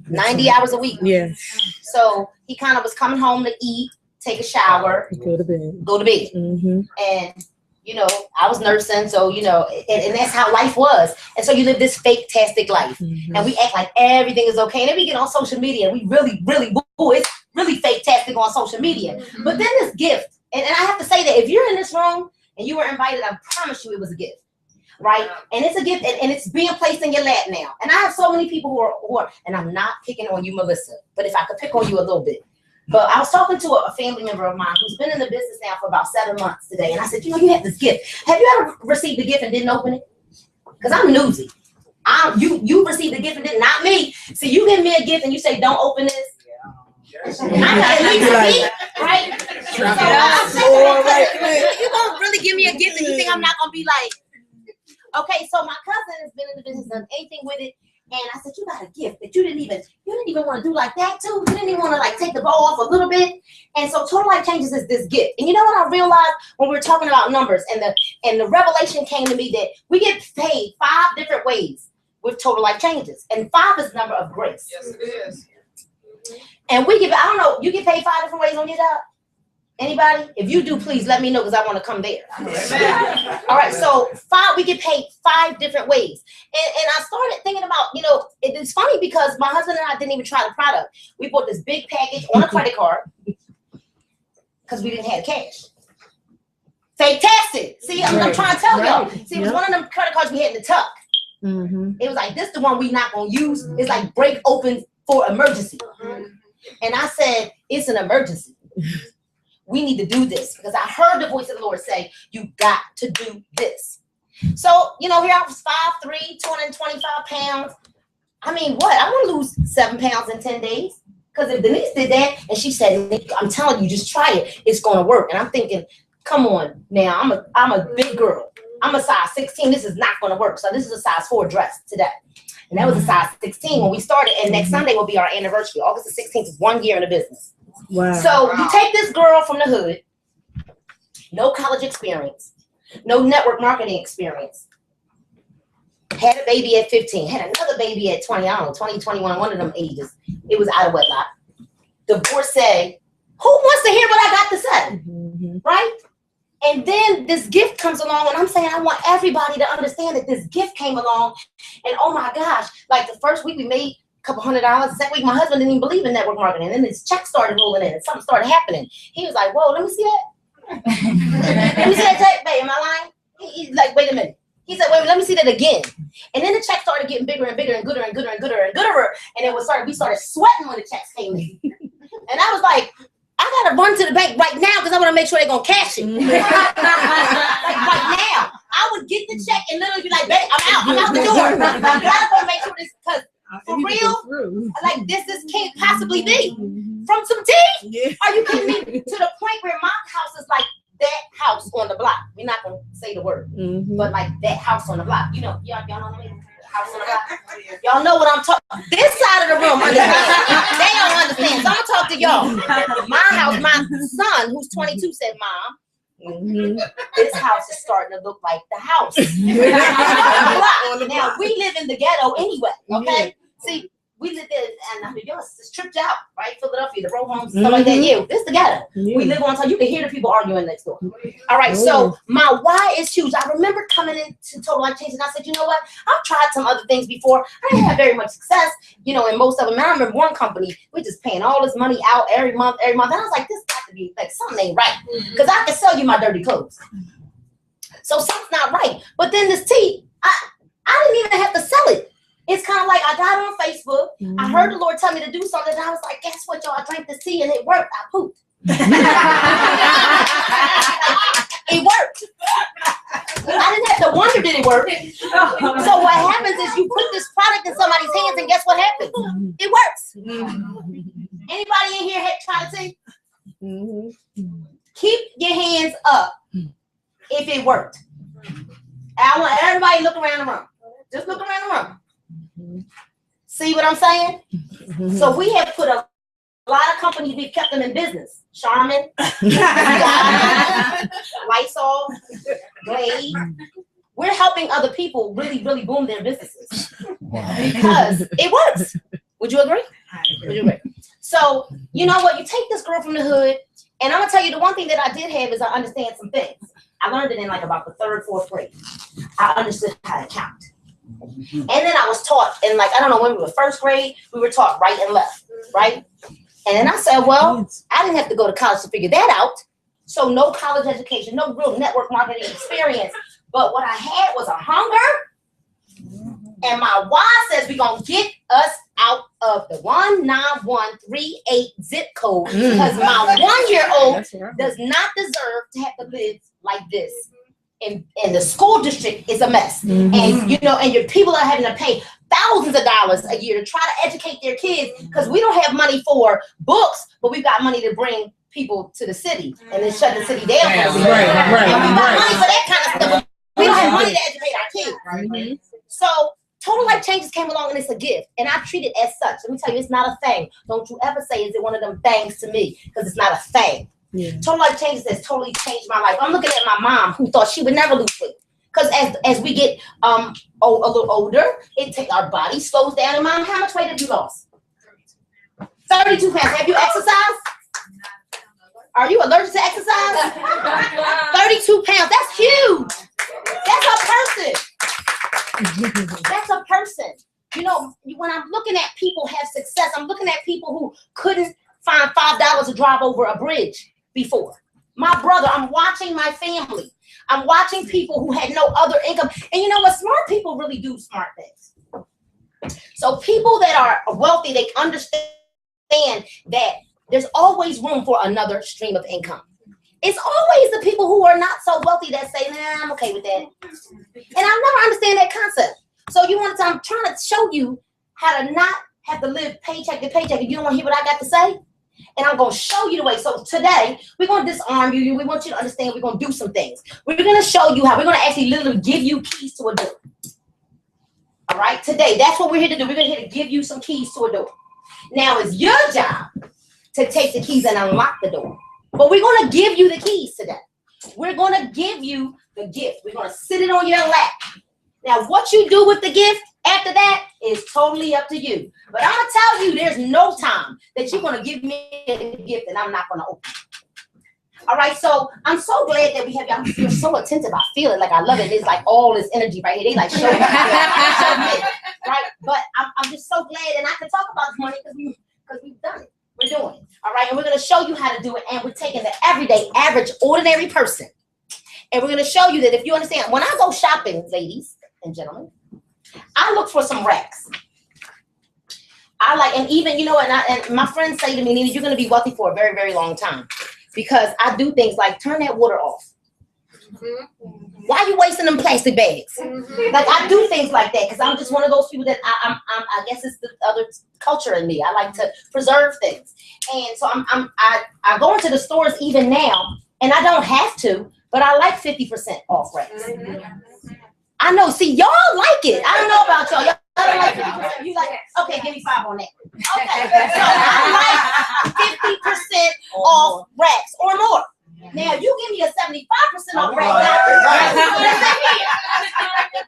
90 hours a week. Yes. So he kind of was coming home to eat, take a shower, Go to bed. And, you know, I was nursing, so, you know, and that's how life was. And so you live this fake-tastic life. And we act like everything is okay. And then we get on social media, and we really, it's really fake-tastic on social media. But then this gift, and I have to say that if you're in this room and you were invited, I promise you it was a gift. Right? And it's a gift, and it's being placed in your lap now. And I have so many people who are, and I'm not picking on you, Melissa, but if I could pick on you a little bit. But I was talking to a family member of mine who's been in the business now for about 7 months today. And I said, you know, you have this gift. Have you ever received a gift and didn't open it? Because I'm newsy. You received a gift and didn't, not me. So you give me a gift and you say, don't open this. I got at least eat, right? So you gonna really give me a gift and you think I'm not gonna be like, okay, so my cousin has been in the business, done anything with it, and I said, you got a gift that you didn't even want to do like that too. You didn't even want to like take the ball off a little bit. And so Total Life Changes is this gift. And you know what I realized when we were talking about numbers, and the revelation came to me that we get paid 5 different ways with Total Life Changes, and 5 is the number of grace. Yes, it is. And we give, I don't know, you get paid 5 different ways on your job. Anybody? If you do, please let me know because I want to come there. All right, so we get paid 5 different ways. And I started thinking about, it's funny because my husband and I didn't even try the product. We bought this big package on a credit card because we didn't have cash. Fantastic. See, I'm trying to tell y'all. See, it was one of them credit cards we had in the tuck. It was like, this the one we not going to use. It's like break open for emergency. And I said, it's an emergency. We need to do this because I heard the voice of the Lord say, you got to do this. So, here I was 5'3", 225 pounds. I mean, what? I want to lose 7 pounds in 10 days. Because if Denise did that and she said, I'm telling you, just try it. It's going to work. And I'm thinking, come on now. I'm a big girl. I'm a size 16. This is not going to work. So this is a size 4 dress today. And that was a size 16 when we started. And next Sunday will be our anniversary. August the 16th is 1 year in the business. Wow. So you take this girl from the hood, no college experience, no network marketing experience, had a baby at 15, had another baby at 20, I don't know, 20, 21, one of them ages. It was out of wedlock. Divorcee, who wants to hear what I got to say? Right? And then this gift comes along, and I'm saying I want everybody to understand that this gift came along, and oh my gosh, like the first week we made $200. The second week, my husband didn't even believe in network marketing. And then his check started rolling in and something started happening. He was like, whoa, let me see that. Let me see that check, babe. Am I lying? He's like, wait a minute. He said, wait, let me see that again. And then the check started getting bigger and bigger and gooder and gooder and gooder and gooder. And we started sweating when the checks came in. And I was like, I got to run to the bank right now because I want to make sure they're going to cash it. Like right now. I would get the check and literally be like, babe, I'm out the door. I got to make sure this, because for real, like this can't possibly be. From some tea? Are you kidding me? To the point where my house is like that house on the block. We're not going to say the word, but like that house on the block. Y'all know what I mean? House on the block. Y'all know what I'm talking. This side of the room understand. They don't understand. So I'm gonna talk to y'all. My house, my son, who's 22, said, "Mom, this house is starting to look like the house." Now we live in the ghetto anyway. Okay, see. We live there, and I mean, it's tripped out, right? Philadelphia, the row homes, stuff like that. Yeah, this together. We live on top. You can hear the people arguing next door. All right, so my why is huge. I remember coming into Total Life Change, and I said, you know what? I've tried some other things before. I didn't have very much success, in most of them. And I remember one company, we're just paying all this money out every month. And I was like, this got to be, like, something ain't right. Because I can sell you my dirty clothes. So something's not right. But then this tea, I didn't even have to sell it. It's kind of like I got on Facebook. I heard the Lord tell me to do something. And I was like, guess what, y'all? I drank this tea and it worked. I pooped. It worked. I didn't have to wonder, did it work? So what happens is you put this product in somebody's hands and guess what happens? It works. Anybody in here try to tea? Keep your hands up if it worked. I want everybody to look around the room. Just look around the room. See what I'm saying? So we have put a lot of companies, we've kept them in business. Charmin, Lysol, Glade. We're helping other people really, really boom their businesses because it works. Would you agree? Would you agree? So, you know what? You take this girl from the hood, and I'm going to tell you the one thing that I did have is I understand some things. I learned it in like about the 3rd, 4th grade. I understood how to count. And then I was taught in like, I don't know, when we were 1st grade, we were taught right and left, right? And then I said, well, I didn't have to go to college to figure that out. So no college education, no real network marketing experience. But what I had was a hunger. And my why says we're going to get us out of the 19138 zip code because my 1-year-old does not deserve to have to live like this. And the school district is a mess. And, and your people are having to pay thousands of dollars a year to try to educate their kids because we don't have money for books, but we've got money to bring people to the city and then shut the city down. And we've got money for that kind of stuff. We don't have money to educate our kids. So Total Life Changes came along and it's a gift. And I treat it as such. Let me tell you, it's not a thing. Don't you ever say, is it one of them things to me? Because it's not a thing. Total Life Changes has totally changed my life. I'm looking at my mom who thought she would never lose weight. Because as we get a little older, our body slows down. And Mom, how much weight have you lost? 32 pounds. Have you exercised? Are you allergic to exercise? 32 pounds. That's huge. That's a person. That's a person. You know, when I'm looking at people have success, I'm looking at people who couldn't find $5 to drive over a bridge before. My brother, I'm watching my family. I'm watching people who had no other income. And you know what? Smart people really do smart things. So people that are wealthy, they understand that there's always room for another stream of income. It's always the people who are not so wealthy that say, nah, I'm okay with that. And I'll never understand that concept. So I'm trying to show you how to not have to live paycheck to paycheck. And you don't want to hear what I got to say? And I'm going to show you the way. So today, we're going to disarm you. We want you to understand we're going to do some things. We're going to show you how. We're going to actually literally give you keys to a door. All right? Today, that's what we're here to do. We're here to give you some keys to a door. Now, it's your job to take the keys and unlock the door. But we're going to give you the keys today. We're going to give you the gift. We're going to sit it on your lap. Now, what you do with the gift after that is totally up to you. But I'm going to tell you, there's no time that you're going to give me a gift and I'm not going to open it. All right, so I'm so glad that we have y'all. You're so attentive. I feel it. Like, I love it. It's like all this energy right here. They like show me. Right? But I'm just so glad. And I can talk about money because we've done it. We're doing it. All right, and we're going to show you how to do it. And we're taking the everyday, average, ordinary person. And we're going to show you that if you understand, when I go shopping, ladies and gentlemen, I look for some racks. I like, and even, you know, and my friends say to me, Nina, you're going to be wealthy for a very, very long time. Because I do things like turn that water off. Mm-hmm. Why are you wasting them plastic bags? Mm-hmm. Like, I do things like that because I'm just one of those people that I guess it's the other culture in me. I like to preserve things. And so I go into the stores even now, and I don't have to, but I like 50% off racks. Mm-hmm. I know. See, y'all like it. I don't know about y'all. Y'all don't like 50%. You like, okay, give me 5 on that. Okay. So I like 50% off racks or more. Now, you give me a 75% off rack.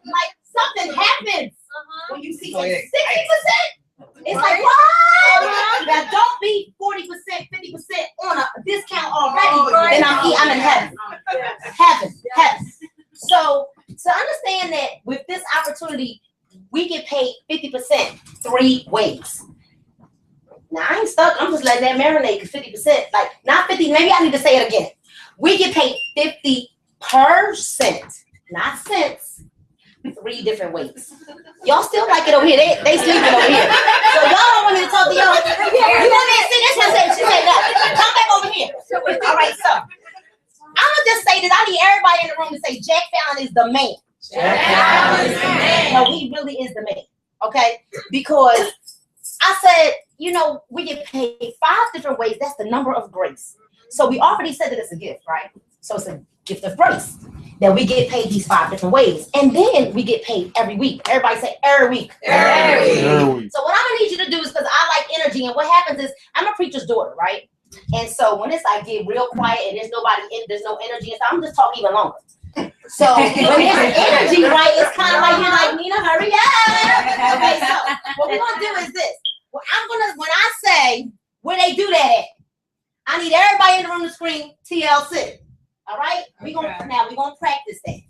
Like, something happens when you see 60%. It's like, what? Now, don't be 40%, 50% on a discount already. Then I'm in heaven. Heaven. So, to understand that with this opportunity, we get paid 50% 3 ways. Now, I ain't stuck. I'm just letting that marinate because 50%, like, not 50, maybe I need to say it again. We get paid 50%, not cents, 3 different ways. Y'all still like it over here. They sleeping over here. So y'all don't want me to talk to y'all. You want me to see this? She said no. Come back over here. All right, so I'm going to just say this. I need everybody in the room to say Jack Fallon is the man. Jack Fallon is the man. No, he really is the man, okay? Because I said, you know, we get paid 5 different ways. That's the number of grace. So we already said that it's a gift, right? So it's a gift of grace that we get paid these 5 different ways. And then we get paid every week. Everybody say every week. Every week. So what I'm going to need you to do is, because I like energy, and what happens is I'm a preacher's daughter, right? And so when it's like get real quiet and there's no energy, and so I'm just talking even longer. So when there's energy, right, it's kind of like you're like, Nina, hurry up. Okay, so what we're going to do is this. When I say where they do that at, I need everybody in the room to scream TLC. All right? We're going to practice that.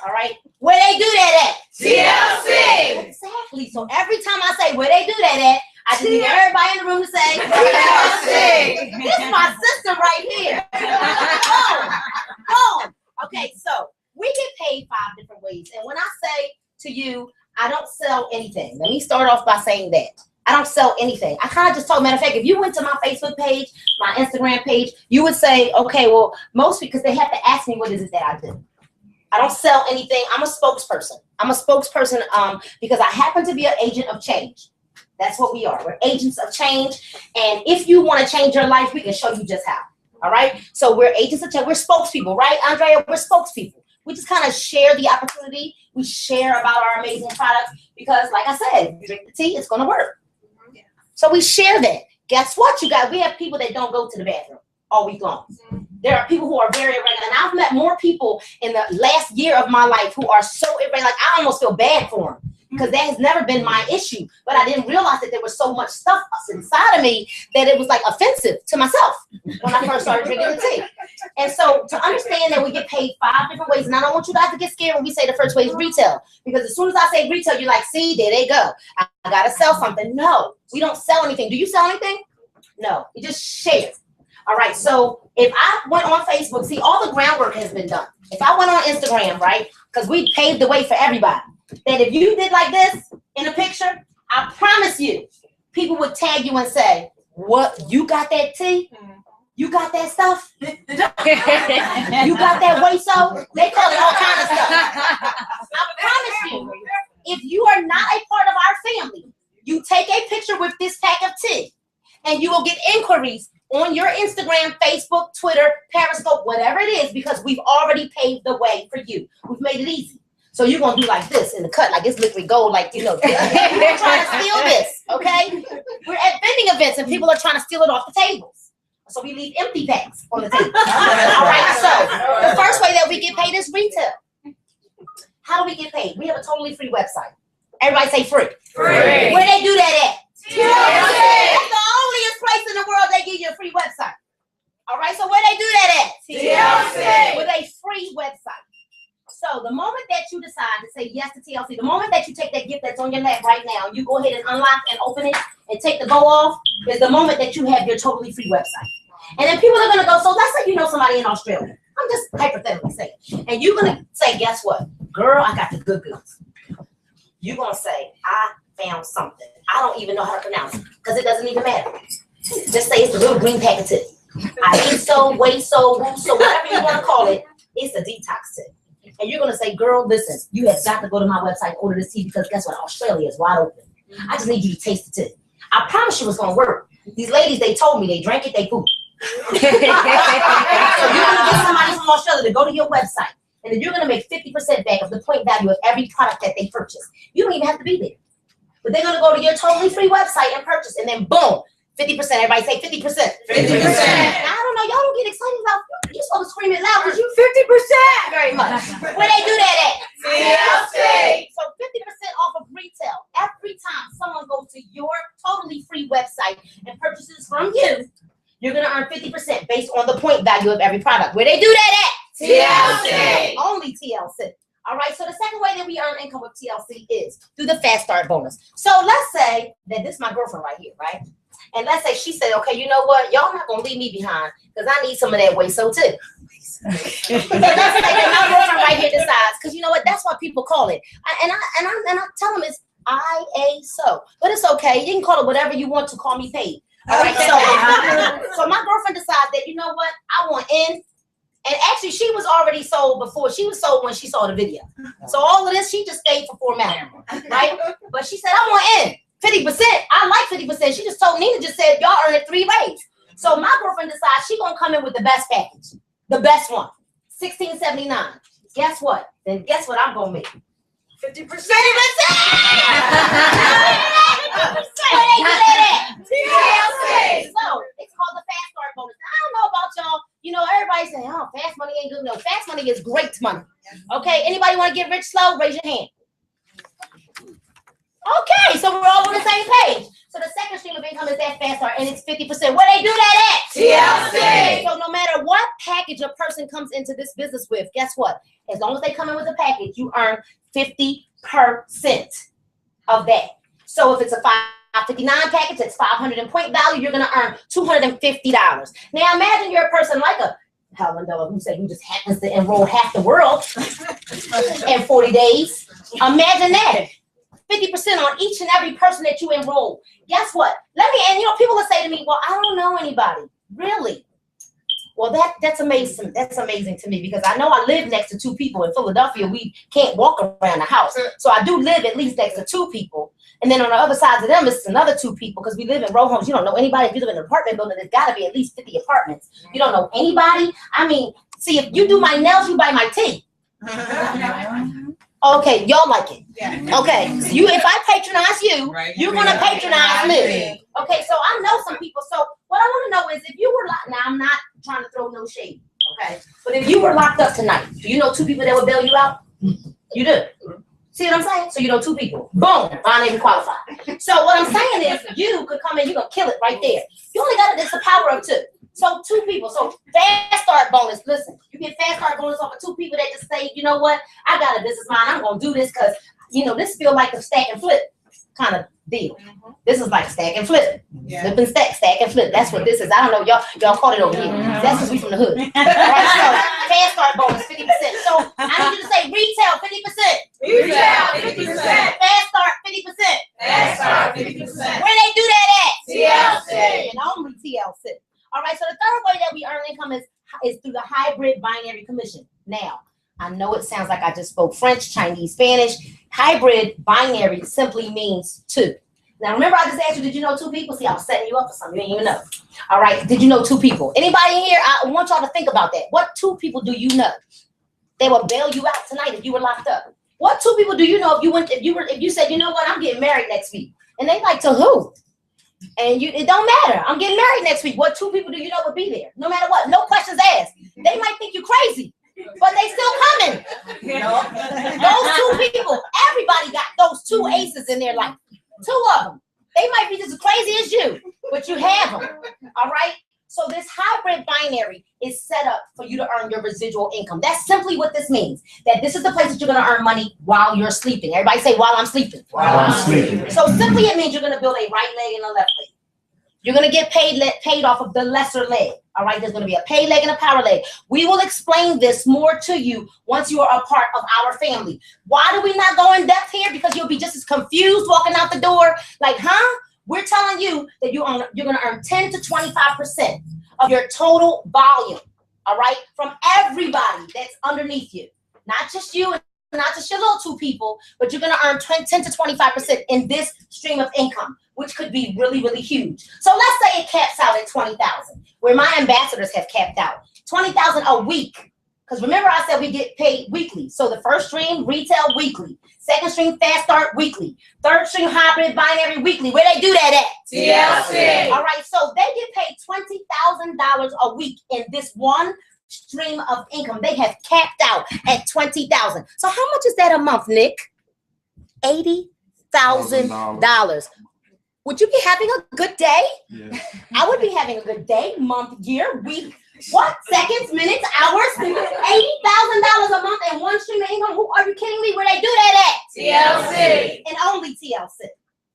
All right? Where they do that at? TLC. Exactly. So every time I say where they do that at, I just need everybody in the room to say TLC. This is my sister right here. Boom. Okay, so we get paid 5 different ways. And when I say to you, I don't sell anything. Let me start off by saying that. I don't sell anything. I kind of just told, matter of fact, if you went to my Facebook page, my Instagram page, you would say, okay, well, most because they have to ask me what is it that I do. I don't sell anything. I'm a spokesperson. Because I happen to be an agent of change. That's what we are. We're agents of change. And if you want to change your life, we can show you just how. All right? So we're agents of change. We're spokespeople, right, Andrea? We're spokespeople. We just kind of share the opportunity. We share about our amazing products because, like I said, if you drink the tea, it's going to work. So we share that. Guess what, you guys? We have people that don't go to the bathroom all week long. There are people who are very irregular. And I've met more people in the last year of my life who are so irregular. Like, I almost feel bad for them because that has never been my issue. But I didn't realize that there was so much stuff inside of me that it was like offensive to myself when I first started drinking the tea. And so to understand that we get paid 5 different ways, and I don't want you guys to get scared when we say the first way is retail, because as soon as I say retail, you're like, see, there they go. I gotta sell something. No, we don't sell anything. Do you sell anything? No, we just share. All right, so if I went on Facebook, see, all the groundwork has been done. If I went on Instagram, right, because we paved the way for everybody, that if you did like this in a picture, I promise you, people would tag you and say, what, you got that tea? You got that stuff? You got that way-so? They call it all kind of stuff. I promise you, if you are not a part of our family, you take a picture with this pack of tea, and you will get inquiries on your Instagram, Facebook, Twitter, Periscope, whatever it is, because we've already paved the way for you. We've made it easy. So you're going to do like this in the cut, like it's liquid gold, like, you know, people are trying to steal this, okay? We're at vending events and people are trying to steal it off the tables. So we leave empty packs on the table. All right, so the first way that we get paid is retail. How do we get paid? We have a totally free website. Everybody say free. Free. Where they do that at? TLC. That's the onlyest place in the world they give you a free website. All right, so where they do that at? TLC. With a free website. So the moment that you decide to say yes to TLC, the moment that you take that gift that's on your lap right now, you go ahead and unlock and open it and take the bow off, is the moment that you have your totally free website. And then people are going to go, so let's say you know somebody in Australia. I'm just hypothetically saying. And you're going to say, guess what? Girl, I got the good goods. You're going to say, I found something. I don't even know how to pronounce it because it doesn't even matter. Just say it's the little green packet tip. I eat so, wait so, woo so, whatever you want to call it, it's a detox tip. And you're going to say, girl, listen, you have got to go to my website and order this tea because guess what? Australia is wide open. I just need you to taste the tea. I promise you it's going to work. These ladies, they told me they drank it, they pooped. So you're going to get somebody from Australia to go to your website, and then you're going to make 50% back of the point value of every product that they purchase. You don't even have to be there. But they're going to go to your totally free website and purchase, and then boom, 50%. Everybody say 50%. 50%. Now, I don't know. Y'all don't get excited about you're supposed to scream it loud because you 50% very much. Where they do that at? TLC. So 50% off of retail. Every time someone goes to your totally free website and purchases from you, you're going to earn 50% based on the point value of every product. Where they do that at? TLC. Only TLC. All right, so the second way that we earn income with TLC is through the Fast Start bonus. So let's say that this is my girlfriend right here, right? And let's say she said, okay, you know what? Y'all not going to leave me behind because I need some of that way-so too. And let's say that my girlfriend right here decides, because you know what? That's what people call it. And I tell them it's IASO. But it's okay. You can call it whatever you want to call me paid. All right, so my girlfriend decides that, you know what? I want in. And actually, she was already sold before. She was sold when she saw the video. So all of this, she just stayed for formality, right? But she said, I want in. 50%. I like 50%. She just told Nina, just said, y'all earn it 3 ways. So my girlfriend decides she's going to come in with the best package. The best one. $16.79. Guess what? Then guess what I'm going to make? 50%. 50%! Where they do that at? TLC. So it's called the Fast Start bonus. Now, I don't know about y'all. You know, everybody saying, oh, fast money ain't good. No, fast money is great money. Okay, anybody want to get rich slow? Raise your hand. Okay, so we're all on the same page. So the second stream of income is that Fast Start, and it's 50%. Where they do that at? TLC. So no matter what package a person comes into this business with, guess what? As long as they come in with a package, you earn 50% of that. So if it's a $559 package, that's $500 in point value, you're gonna earn $250. Now imagine you're a person like a Helen Dela Houssaye who just happens to enroll half the world in 40 days. Imagine that. 50% on each and every person that you enroll. Guess what? And you know, people will say to me, well, I don't know anybody. Really? Well, that's amazing. That's amazing to me because I know I live next to 2 people. In Philadelphia, we can't walk around the house. So I do live at least next to 2 people. And then on the other side of them, it's another 2 people because we live in row homes. You don't know anybody. If you live in an apartment building, there's got to be at least 50 apartments. You don't know anybody. I mean, see, if you do my nails, you buy my tea. Okay, y'all like it. Yeah. Okay, so if I patronize you, you're going to patronize me. Okay, so I know some people. So what I want to know is if you were locked, now I'm not trying to throw no shade, okay? But if you were locked up tonight, do you know 2 people that would bail you out? You do. See what I'm saying? So you know 2 people. Boom, binary qualified. So what I'm saying is you could come in, you're gonna kill it right there. You only got it's the power of 2. So 2 people. So fast start bonus. Listen, you get fast start bonus off of 2 people that just say, you know what, I got a business mind. I'm gonna do this because this feel like a stack and flip kind of deal. This is like stack and flip. Flip and stack and flip. That's what this is. I don't know, y'all caught it over here. That's because we from the hood. All right, so fast start bonus 50%. So I need you to say retail 50%. Retail 50%. Fast start 50%. Fast start 50%. Where they do that at? TLC. And only TLC. All right, so the third way that we earn income is through the hybrid binary commission. Now, I know it sounds like I just spoke French, Chinese, Spanish. Hybrid binary simply means 2. Now, remember I just asked you, did you know 2 people? See, I was setting you up for something. You didn't even know. All right, did you know 2 people? Anybody in here, I want y'all to think about that. What 2 people do you know? They will bail you out tonight if you were locked up. What 2 people do you know if you said, you know what, I'm getting married next week? And they like, to who? And it don't matter. I'm getting married next week. What 2 people do you know would be there? No matter what, no questions asked. They might think you crazy, but they still coming. Those 2 people, everybody got those 2 aces in their life. 2 of them. They might be just as crazy as you, but you have them. All right? So this hybrid binary is set up for you to earn your residual income. That's simply what this means. That this is the place that you're going to earn money while you're sleeping. Everybody say, while I'm sleeping. While I'm sleeping. So simply it means you're going to build a right leg and a left leg. You're going to get paid off of the lesser leg. All right, there's going to be a pay leg and a power leg. We will explain this more to you once you are a part of our family. Why do we not go in depth here? Because you'll be just as confused walking out the door. Like, huh? We're telling you that you're going to earn 10 to 25% of your total volume, all right, from everybody that's underneath you. Not just you, not just your little 2 people, but you're going to earn 10 to 25% in this stream of income, which could be really, really huge. So let's say it caps out at 20,000, where my ambassadors have capped out 20,000 a week. Because remember I said we get paid weekly. So the first stream, retail weekly. Second stream, fast start weekly. Third stream, hybrid binary weekly. Where they do that at? TLC. All right, so they get paid $20,000 a week in this one stream of income. They have capped out at $20,000. So how much is that a month, Nick? $80,000. Would you be having a good day? Yeah. I would be having a good day, month, year, week. What? Seconds, minutes, hours? $80,000 a month and one stream of income? Who are you kidding me? Where they do that at? TLC. And only TLC.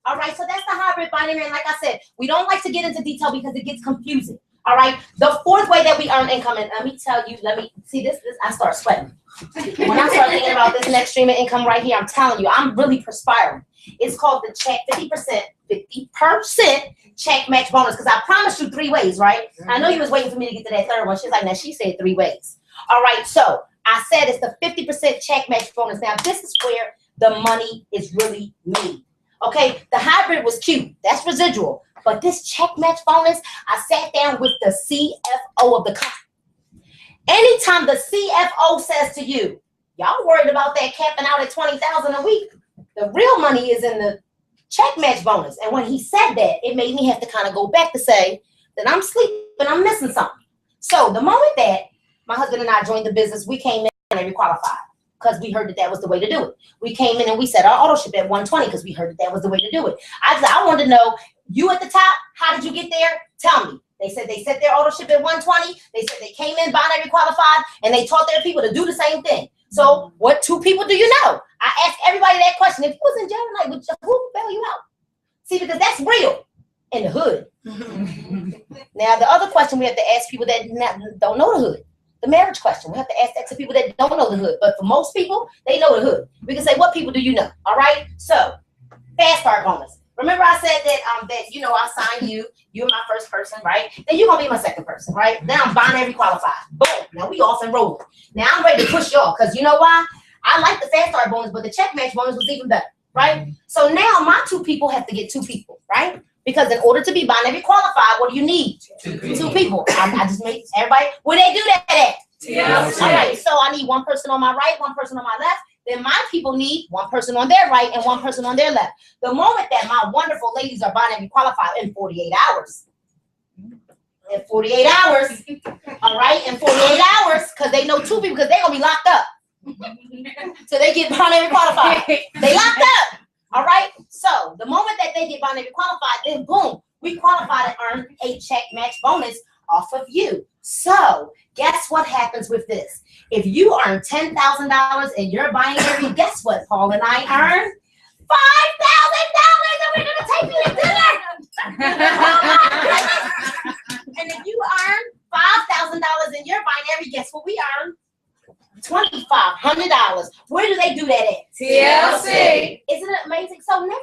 All right, so that's the hybrid binary. And like I said, we don't like to get into detail because it gets confusing. All right, the fourth way that we earn income, and let me tell you, see this, I start sweating. When I start thinking about this next stream of income right here, I'm telling you, I'm really perspiring. It's called the check 50% check match bonus, because I promised you 3 ways, right? I know you was waiting for me to get to that third one. She's like, now she said 3 ways. All right, so I said it's the 50% check match bonus. Now this is where the money is really made. Okay, the hybrid was cute. That's residual. But this check match bonus, I sat down with the CFO of the company. Anytime the CFO says to you, y'all worried about that capping out at $20,000 a week, the real money is in the check match bonus. And when he said that, it made me have to kind of go back to say that I'm sleeping, I'm missing something. So the moment that my husband and I joined the business, we came in and we qualified because we heard that that was the way to do it. We came in and we set our auto ship at 120 because we heard that that was the way to do it. I wanted to know, you at the top, how did you get there? Tell me. They said they set their auto ship at 120. They said they came in binary qualified and they taught their people to do the same thing. So what 2 people do you know? I asked everybody that question. If you was in jail tonight, who would bail you out? See, because that's real in the hood. Now, the other question we have to ask people that don't know the hood. The marriage question. We have to ask that to people that don't know the hood. But for most people, they know the hood. We can say, what people do you know? All right? So, fast start bonus. Remember I said that I signed you. You're my first person, right? Then you're gonna be my second person, right? Then I'm binary qualified. Boom. Now we off and rolling. Now I'm ready to push y'all, because you know why? I like the fast start bonus, but the check match bonus was even better, right? So now my 2 people have to get 2 people, right? Because in order to be binary qualified, what do you need? 2 people. I just made everybody. Where they do that at? TLC. All right. So I need 1 person on my right, 1 person on my left. Then my people need 1 person on their right and 1 person on their left. The moment that my wonderful ladies are binary qualified in 48 hours. In 48 hours, all right, in 48 hours, because they know 2 people, because they're going to be locked up. So they get binary qualified. They locked up. All right. So the moment that they get binary qualified, then boom, we qualify to earn a check match bonus off of you. So guess what happens with this? If you earn $10,000 in your binary, guess what Paul and I earn? $5,000, and we're gonna take you to dinner. And if you earn $5,000 in your binary, guess what we earn? $2,500. Where do they do that at? TLC. Isn't it amazing? So now,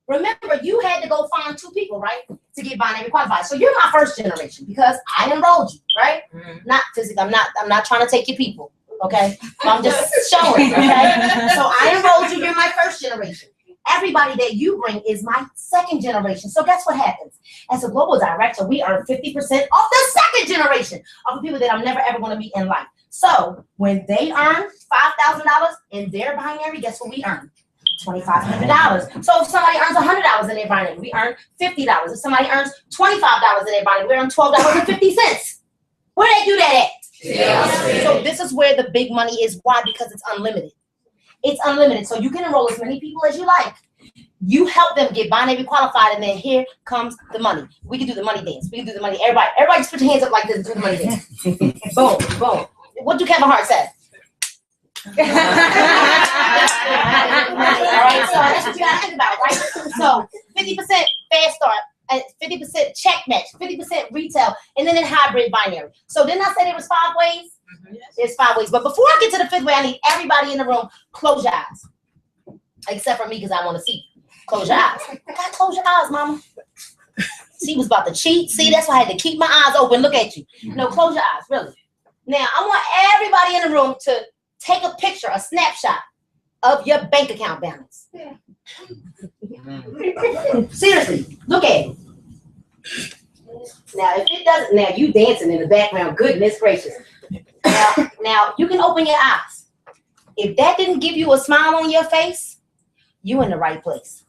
remember, you had to go find 2 people, right, to get binary qualified. So you're my first generation because I enrolled you, right? Not physically. I'm not trying to take your people, okay? I'm just showing, okay? So I enrolled you. You're my first generation. Everybody that you bring is my second generation. So guess what happens? As a global director, we earn 50% off the second generation of the people that I'm never ever going to meet in life. So when they earn $5,000 in their binary, guess what we earn? $2,500. So if somebody earns $100 in their binary, we earn $50. If somebody earns $25 in their binary, we earn $12.50. Where do they do that at? TLC. So this is where the big money is. Why? Because it's unlimited. It's unlimited. So you can enroll as many people as you like. You help them get binary qualified, and then here comes the money. We can do the money dance. We can do the money. Everybody just put your hands up like this and do the money dance. Boom, boom. What do Kevin Hart say? All right, so that's what you gotta think about, right? So 50% fast start, 50% check match, 50% retail, and then in hybrid binary. So didn't I say there was 5 ways? There's 5 ways. But before I get to the 5th way, I need everybody in the room, close your eyes. Except for me, because I want to see. Close your eyes. I gotta close your eyes, mama. She was about to cheat. See, that's why I had to keep my eyes open. Look at you. No, close your eyes, really. Now, I want everybody in the room to take a picture, a snapshot of your bank account balance. Seriously, look at it. Now, if it doesn't, now you dancing in the background, goodness gracious. Now you can open your eyes. If that didn't give you a smile on your face, you in the right place.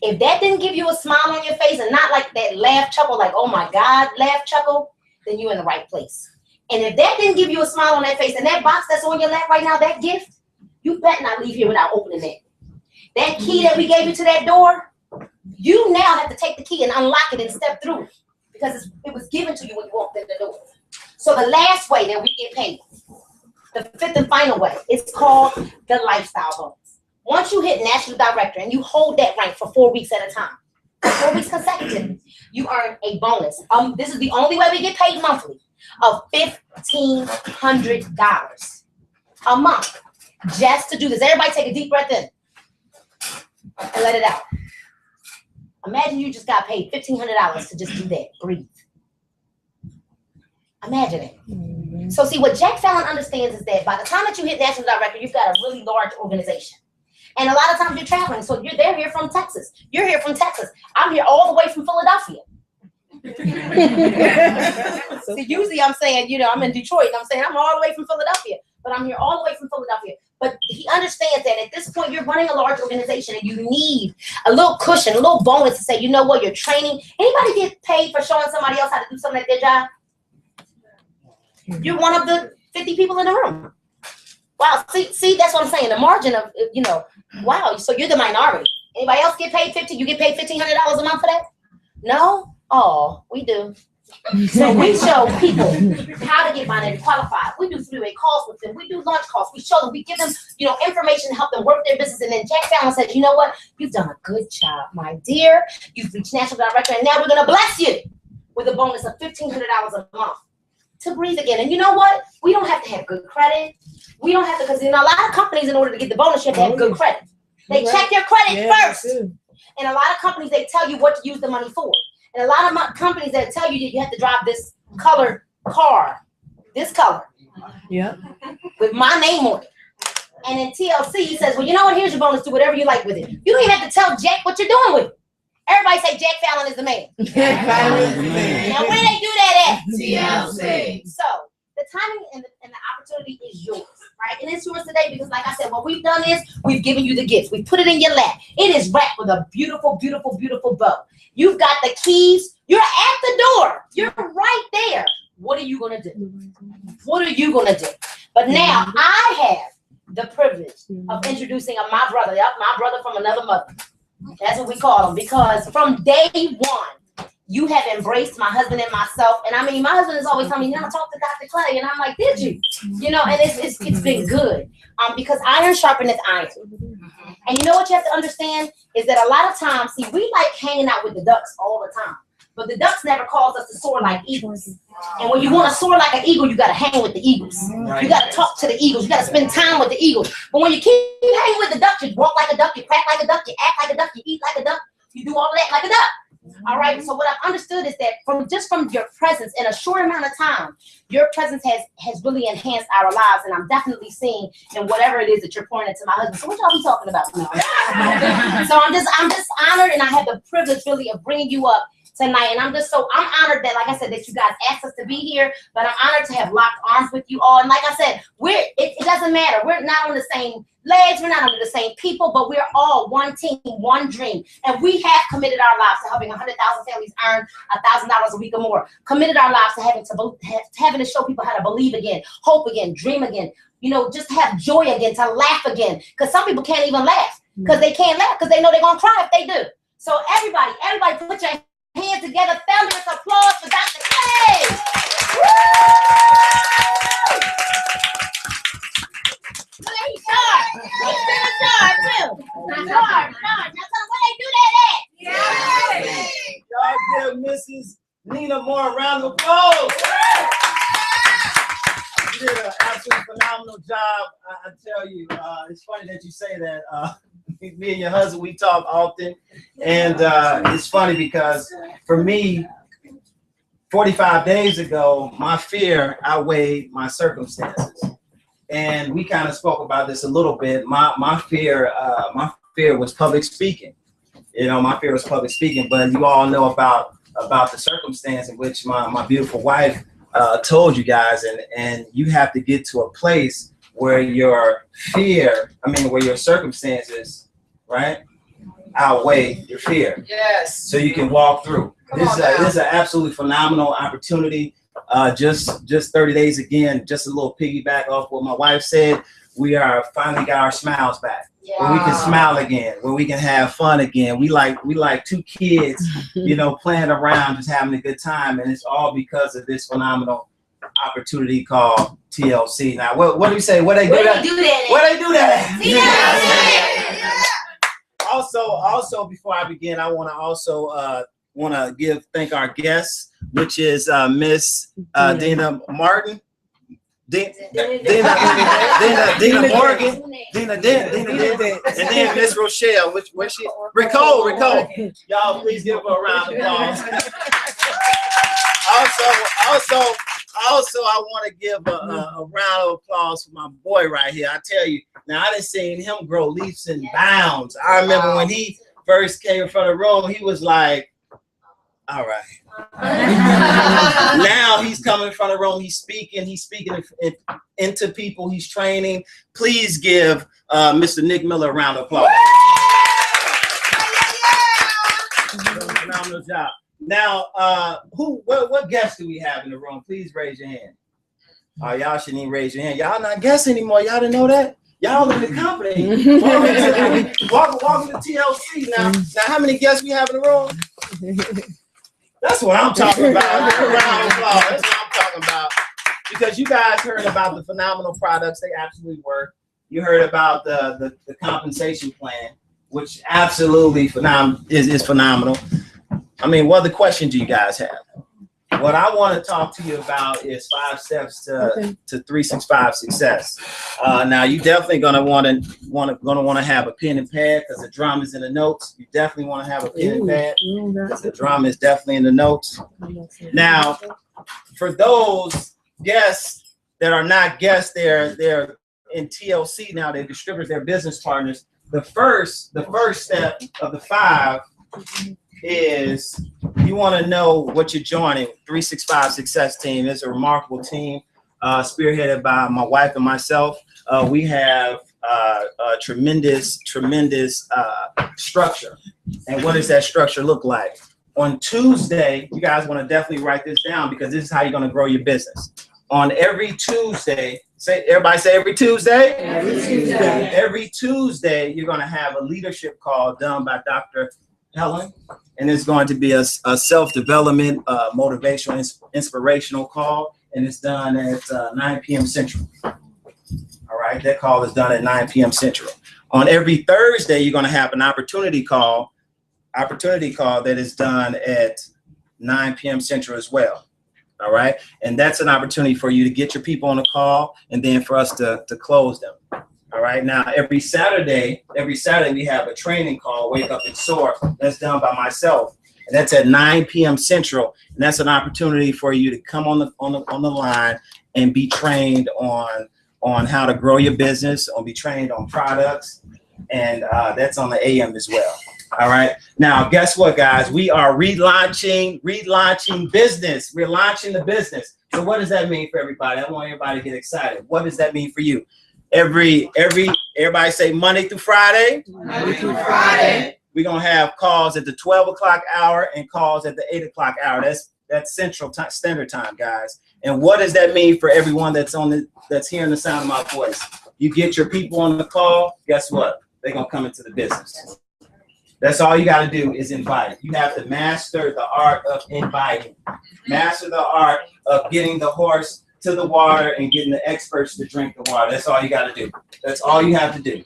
If that didn't give you a smile on your face and not like that laugh chuckle, like, oh my God, laugh chuckle, then you in the right place. And if that didn't give you a smile on that face and that box that's on your lap right now, that gift, you better not leave here without opening that. That key that we gave you to that door, you now have to take the key and unlock it and step through it because it was given to you when you walked in the door. So the last way that we get paid, the 5th and final way, it's called the lifestyle bonus. Once you hit national director and you hold that rank for 4 weeks at a time, 4 weeks consecutively, you earn a bonus. This is the only way we get paid monthly, of $1,500 a month just to do this. Everybody take a deep breath in and let it out. Imagine you just got paid $1,500 to just do that. Breathe. Imagine it. So see, what Jack Fallon understands is that by the time that you hit national director, you've got a really large organization. And a lot of times you're traveling. So they're here from Texas. You're here from Texas. I'm here all the way from Philadelphia. So usually I'm saying, I'm in Detroit, and I'm saying I'm all the way from Philadelphia, but I'm here all the way from Philadelphia. But he understands that at this point you're running a large organization and you need a little cushion, a little bonus to say, you know what, you're training. Anybody get paid for showing somebody else how to do something at their job? You're one of the 50 people in the room. Wow, see, that's what I'm saying. The margin of, wow, so you're the minority. Anybody else get paid $50? You get paid $1,500 a month for that? No? Oh, we do. So we show people how to get binary qualified. We do 3-way calls with them. We do lunch calls. We show them. We give them, information to help them work their business. And then Jack Fallon says, you know what? You've done a good job, my dear. You've reached national director, and now we're going to bless you with a bonus of $1,500 a month to breathe again. And you know what? We don't have to have good credit. We don't have to, because a lot of companies, in order to get the bonus, you have to have good credit. They check your credit first. And a lot of companies, they tell you what to use the money for. And a lot of companies that tell you that you have to drive this color car, this color, with my name on it. And in TLC, he says, well, you know what? Here's your bonus. Do whatever you like with it. You don't even have to tell Jack what you're doing with it. Everybody say Jack Fallon is the man. Jack Fallon is the man. Now, where do they do that at? TLC. So the timing and the opportunity is yours, right? And it's yours today because, like I said, what we've done is we've given you the gifts. We've put it in your lap. It is wrapped with a beautiful, beautiful, beautiful bow. You've got the keys. You're at the door. You're right there. What are you going to do? What are you going to do? But now I have the privilege of introducing my brother. Yep, my brother from another mother. That's what we call him, because from day one, you have embraced my husband and myself. And I mean, my husband is always telling me, "You know, talk to Dr. Clay," and I'm like, "Did you?" You know, and it's been good, because iron sharpeneth iron. And you know what you have to understand is that a lot of times, see, we like hanging out with the ducks all the time, but the ducks never cause us to soar like eagles. And when you want to soar like an eagle, you got to hang with the eagles. You got to talk to the eagles. You got to spend time with the eagles. But when you keep hanging with the ducks, you walk like a duck, you quack like a duck, you act like a duck, you eat like a duck, you do all of that like a duck. All right. So what I've understood is that from your presence in a short amount of time, your presence has really enhanced our lives, and I'm definitely seeing in whatever it is that you're pouring into my husband. So what y'all be talking about now? So I'm just honored, and I have the privilege really of bringing you up tonight, and I'm honored that, like I said, that you guys asked us to be here, but I'm honored to have locked arms with you all. And like I said, it doesn't matter. We're not on the same legs, we're not under the same people, but we're all one team, one dream. And we have committed our lives to helping 100,000 families earn $1,000 a week or more. Committed our lives to having to show people how to believe again, hope again, dream again, you know, just have joy again, to laugh again. Because some people can't even laugh because they can't laugh because they know they're gonna cry if they do. So everybody put your hands together. Thunderous applause for Dr. Clay. Look at he's sharp. He's still sharp too. Sharp. Now tell them where they do that at. Y'all give Mrs. Nina Moore a round of applause. You did an absolutely phenomenal job. I tell you, it's funny that you say that. Me and your husband, we talk often, and it's funny because for me, 45 days ago, my fear outweighed my circumstances, and we kind of spoke about this a little bit. My fear was public speaking. You know, my fear was public speaking, but you all know about the circumstance in which my beautiful wife told you guys, and you have to get to a place where your where your circumstances, right, outweigh your fear. Yes. So you can walk through. This is an absolutely phenomenal opportunity. Just 30 days again, just a little piggyback off what my wife said. We are finally got our smiles back. Yeah. Where we can smile again, where we can have fun again. We like two kids, you know, playing around, just having a good time, and it's all because of this phenomenal opportunity called TLC. Now, what do you say? Where they do that? Where they do that? Also, before I begin, I want to thank our guests, which is Miss Dina Martin. Dina Morgan, Dina, and then Miss Rochelle, where's she? Ricole. Y'all, please give her a round of applause. Also, I want to give a round of applause for my boy right here. I tell you, now I done seen him grow leaps and bounds. I remember when he first came in front of the room, he was like, all right. Now he's coming in front of the room, he's speaking into people, he's training. Please give Mr. Nick Miller a round of applause. Phenomenal job. Now, what guests do we have in the room? Please raise your hand. Oh, y'all shouldn't even raise your hand. Y'all not guests anymore. Y'all didn't know that? Y'all in the company. Welcome to TLC. Now, how many guests we have in the room? That's what I'm talking about. A round of applause. That's what I'm talking about. Because you guys heard about the phenomenal products. They absolutely work. You heard about the compensation plan, which absolutely is phenomenal. I mean, what other questions do you guys have? What I want to talk to you about is 5 steps to 365 success. Now, you definitely gonna want to have a pen and pad because the drama is in the notes. You definitely want to have a pen and pad because the drama is definitely in the notes. Now, for those guests that are not guests, they're in TLC now. They're distributors, they're business partners. The first step of the 5 is you want to know what you're joining. 365 Success Team is a remarkable team spearheaded by my wife and myself. We have a tremendous structure. And what does that structure look like? On Tuesday, you guys want to definitely write this down because this is how you're going to grow your business. On every Tuesday, Everybody say every Tuesday. Every Tuesday. Every Tuesday, you're going to have a leadership call done by Dr. Helen, and it's going to be a self-development, motivational, inspirational call, and it's done at 9 p.m. Central. All right, that call is done at 9 p.m. Central. On every Thursday, you're going to have an opportunity call that is done at 9 p.m. Central as well. All right, and that's an opportunity for you to get your people on the call, and then for us to close them. All right, now every Saturday we have a training call, Wake Up and Soar, that's done by myself, and that's at 9 p.m. Central, and that's an opportunity for you to come on the line and be trained on how to grow your business, or be trained on products, and that's on the AM as well. All right. Now, guess what, guys? We are relaunching business. We're launching the business. So what does that mean for everybody? I want everybody to get excited. What does that mean for you? Everybody say Monday through Friday. Monday through Friday. We're going to have calls at the 12 o'clock hour and calls at the 8 o'clock hour. That's Central Standard Time, guys. And what does that mean for everyone that's hearing the sound of my voice? You get your people on the call. Guess what? They're going to come into the business. That's all you got to do is invite. You have to master the art of inviting. Master the art of getting the horse to the water and getting the experts to drink the water. That's all you got to do. That's all you have to do.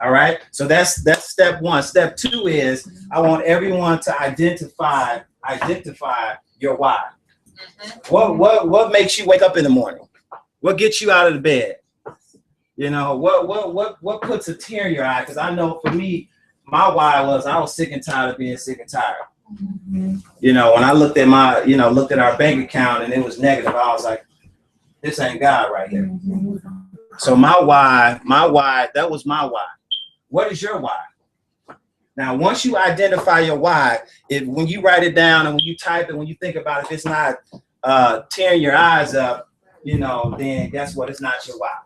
All right. So that's step one. Step two is I want everyone to identify your why. What makes you wake up in the morning? What gets you out of the bed? You know, what puts a tear in your eye? Because I know for me, my why was I was sick and tired of being sick and tired. You know, when I looked at our bank account and it was negative, I was like, this ain't God right here. So my why, that was my why. What is your why? Now, once you identify your why, when you write it down and when you type it, when you think about it, if it's not tearing your eyes up, you know, then guess what? It's not your why.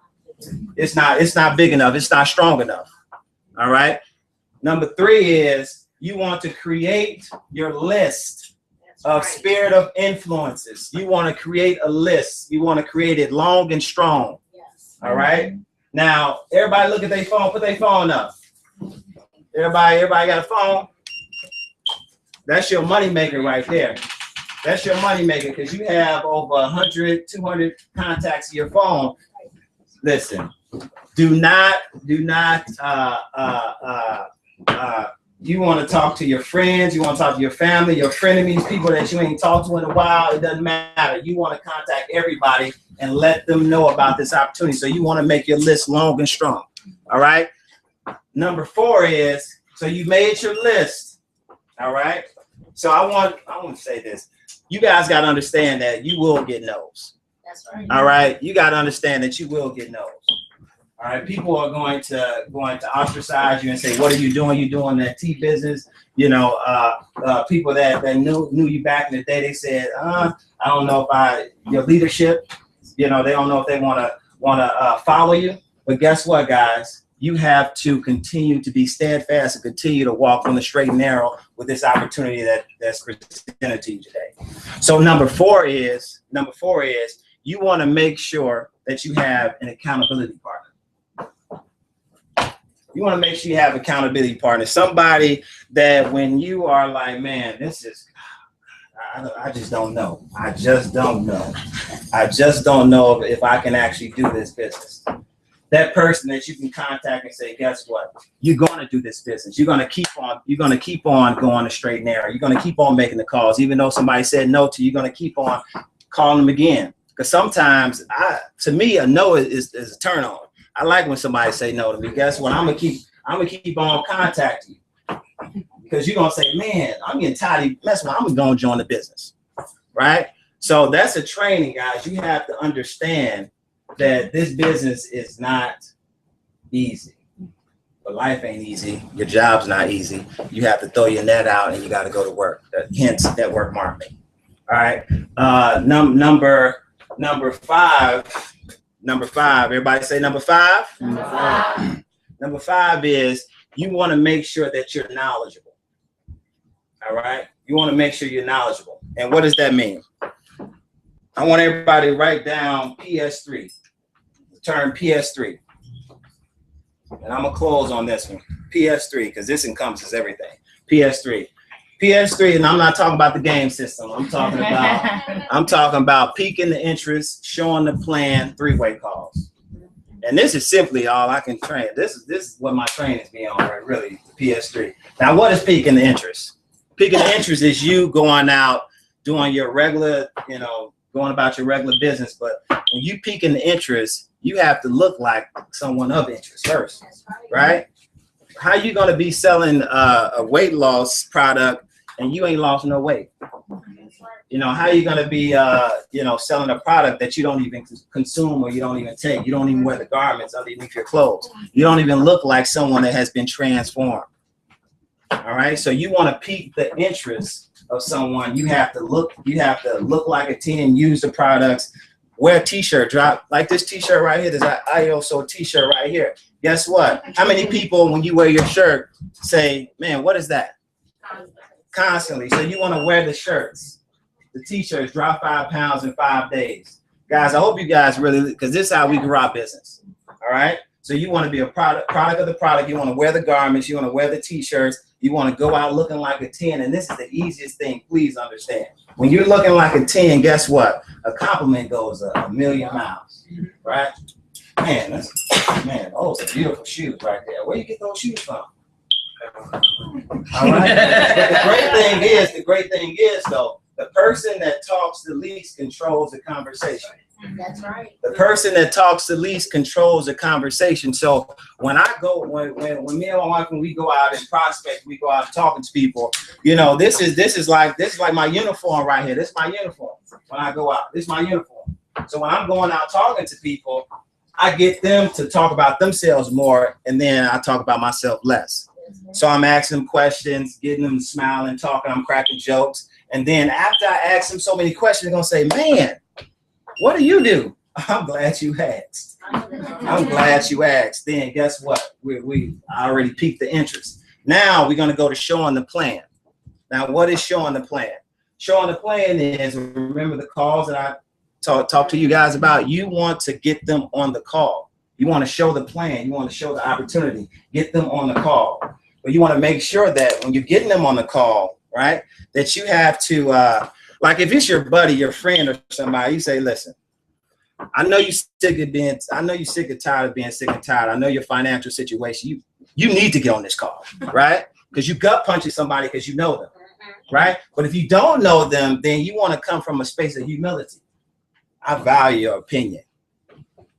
It's not big enough. It's not strong enough. All right. Number three is you want to create your list of spirit of influences. You want to create a list. You want to create it long and strong. Yes. All right. Now, everybody look at their phone. Put their phone up. Everybody got a phone? That's your money maker right there. That's your money maker because you have over 100, 200 contacts in your phone. Listen, do not you want to talk to your friends, you want to talk to your family, your frenemies, people that you ain't talked to in a while. It doesn't matter. You want to contact everybody and let them know about this opportunity. So you want to make your list long and strong. All right. Number four is, so you made your list. All right. So I want to say this. You guys got to understand that you will get no's. That's right. All right. You got to understand that you will get no's. All right, people are going to ostracize you and say, "What are you doing? You doing that tea business?" You know, people that knew you back in the day, they said, "I don't know if your leadership, you know, they don't know if they want to follow you." But guess what, guys? You have to continue to be steadfast and continue to walk on the straight and narrow with this opportunity that's presented to you today. So number four is you want to make sure that you have an accountability partner. You want to make sure you have accountability partners, somebody that when you are like, man, this is, I just don't know. I just don't know if I can actually do this business. That person that you can contact and say, guess what? You're going to do this business. You're going to keep on going the straight and narrow. You're going to keep on making the calls. Even though somebody said no to you, you're going to keep on calling them again. Because sometimes, to me, a no is a turn on. I like when somebody say no to me. Guess what? I'm gonna keep on contacting you because you're gonna say, man, I'm getting tired of messing with. I'm gonna go and join the business, right? So that's a training, guys. You have to understand that this business is not easy, but life ain't easy. Your job's not easy. You have to throw your net out and you got to go to work. Hence, network marketing. All right. Number five, everybody say number five. Number five. Number five is you want to make sure that you're knowledgeable. All right. You want to make sure you're knowledgeable. And what does that mean? I want everybody to write down PS3. term PS3. And I'm gonna close on this one. PS3, because this encompasses everything. PS3. PS3, and I'm not talking about the game system. I'm talking about piquing the interest, showing the plan, three-way calls. And this is simply all I can train. This is what my training's be on, right? Really, the PS3. Now, what is piquing the interest? Piquing the interest is you going out, doing your regular, going about your regular business. But when you piquing the interest, you have to look like someone of interest first, right? How you gonna be selling a weight loss product and you ain't lost no weight? How you gonna be selling a product that you don't even consume or you don't even take? You don't even wear the garments underneath your clothes. You don't even look like someone that has been transformed. All right, so you want to pique the interest of someone. You have to look like a 10, use the products, wear a t-shirt, drop like this t-shirt right here. There's an IOSO t-shirt right here. Guess what? How many people, when you wear your shirt, say, man, what is that? Constantly. So you want to wear the shirts, the t-shirts, drop 5 pounds in 5 days. Guys, I hope you guys really, because this is how we grow our business. All right. So you want to be a product of the product. You want to wear the garments. You want to wear the t-shirts. You want to go out looking like a 10. And this is the easiest thing. Please understand. When you're looking like a 10, guess what? A compliment goes a million miles. Right? Man, those are beautiful shoes right there. Where you get those shoes from? All right. But the great thing is though, the person that talks the least controls the conversation. That's right. The person that talks the least controls the conversation. So when me and my wife, when we go out and prospect, we go out talking to people, this is like my uniform right here. This is my uniform when I go out. This is my uniform. So when I'm going out talking to people, I get them to talk about themselves more, and then I talk about myself less. So I'm asking them questions, getting them smiling, talking, I'm cracking jokes. And then after I ask them so many questions, they're going to say, man, what do you do? I'm glad you asked. I'm glad you asked. Then guess what? I already piqued the interest. Now we're going to go to showing the plan. Now, what is showing the plan? Showing the plan is, remember the calls that I talk to you guys about? You want to get them on the call. You want to show the plan. You want to show the opportunity. Get them on the call. But you want to make sure that when you're getting them on the call, right, that you have to, like if it's your buddy, your friend or somebody, you say, listen, I know you're sick and tired of being sick and tired. I know your financial situation. You need to get on this call, right? Because you gut punching somebody because you know them, right? But if you don't know them, then you want to come from a space of humility. I value your opinion.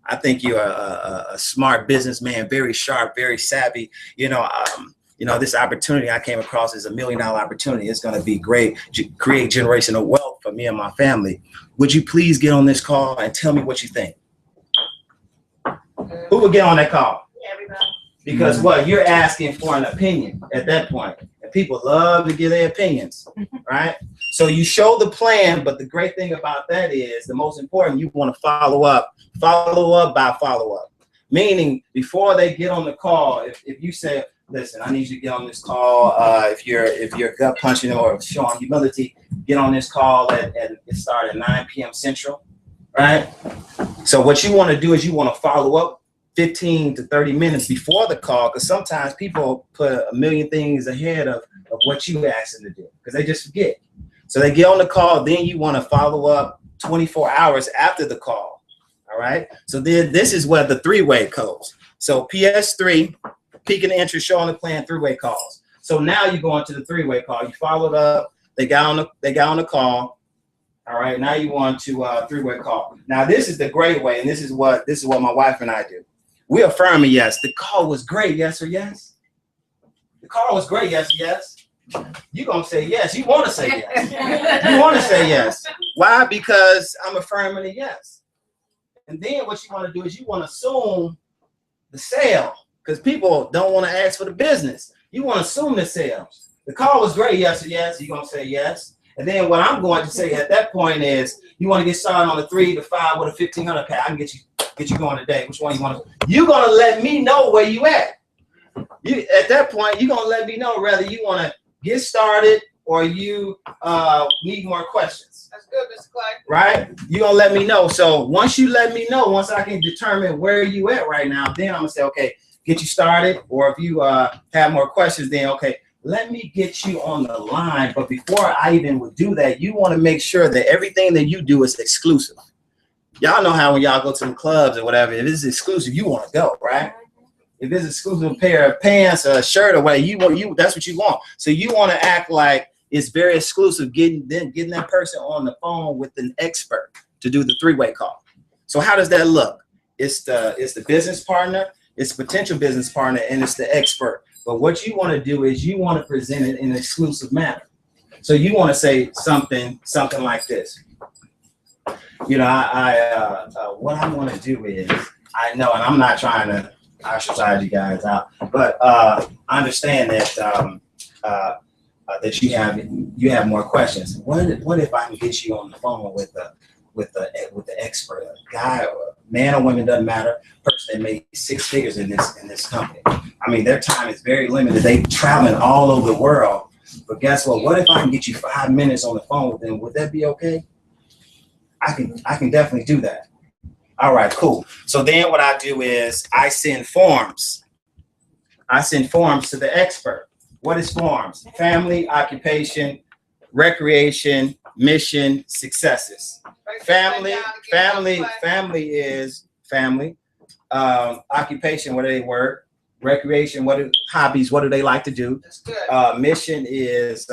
I think you're a smart businessman, very sharp, very savvy. This opportunity I came across is $1 million opportunity. It's going to be great, create generational wealth for me and my family. Would you please get on this call and tell me what you think? Who would get on that call? Everybody. Because what? You're asking for an opinion at that point. And people love to give their opinions, right? So you show the plan, but the great thing about that is the most important, you want to follow up by follow up. Meaning before they get on the call, if you say, listen, I need you to get on this call. If you're gut punching or showing humility, get on this call it starts at 9 p.m. Central, right? So what you want to do is you want to follow up 15 to 30 minutes before the call, because sometimes people put a million things ahead of what you asked them to do because they just forget. So they get on the call, then you want to follow up 24 hours after the call, all right? So then this is where the three-way goes. So PS3, piquing the interest, showing the plan, three-way calls. So now you go into the three-way call. You followed up. They got on the call. All right. Now you want to three-way call. Now this is the great way, and this is what my wife and I do. We affirm a yes. The call was great. Yes or yes. The call was great. Yes or yes. You're gonna say yes. You want to say yes. You want to say yes. Why? Because I'm affirming a yes. And then what you want to do is you want to assume the sale. Because people don't want to ask for the business. You want to assume the sale. The call was great, yes or yes. You're going to say yes. And then what I'm going to say at that point is you want to get started on the 3 to 5 with a 1,500 pack. I can get you going today. Which one you want to? You're going to let me know where you at. At that point, you're going to let me know whether you want to get started or you need more questions? That's good, Mr. Clay. Right? You gonna let me know. So once you let me know, once I can determine where you at right now, then I'm gonna say, okay, get you started. Or if you have more questions, then okay, let me get you on the line. But before I even would do that, you want to make sure that everything that you do is exclusive. Y'all know how when y'all go to the clubs or whatever, if it's exclusive, you want to go, right? If it's exclusive pair of pants or a shirt or whatever, that's what you want. So you want to act like it's very exclusive, getting that person on the phone with an expert to do the three-way call. So how does that look? It's the business partner, it's potential business partner, and it's the expert. But what you want to do is you want to present it in an exclusive manner. So you want to say something like this. You know, what I want to do is, I know, and I'm not trying to ostracize you guys out, but I understand that that you have more questions. What if I can get you on the phone with the expert, a guy or man or woman, doesn't matter, person that made 6 figures in this company. I mean, their time is very limited. They traveling all over the world. But guess what? What if I can get you 5 minutes on the phone with them? Would that be okay? I can definitely do that. All right, cool. So then what I do is I send forms. I send forms to the expert. What is forms? Family, occupation, recreation, mission, successes. Family is family. Occupation, what do they work? Recreation, hobbies, what do they like to do? That's good. Mission is,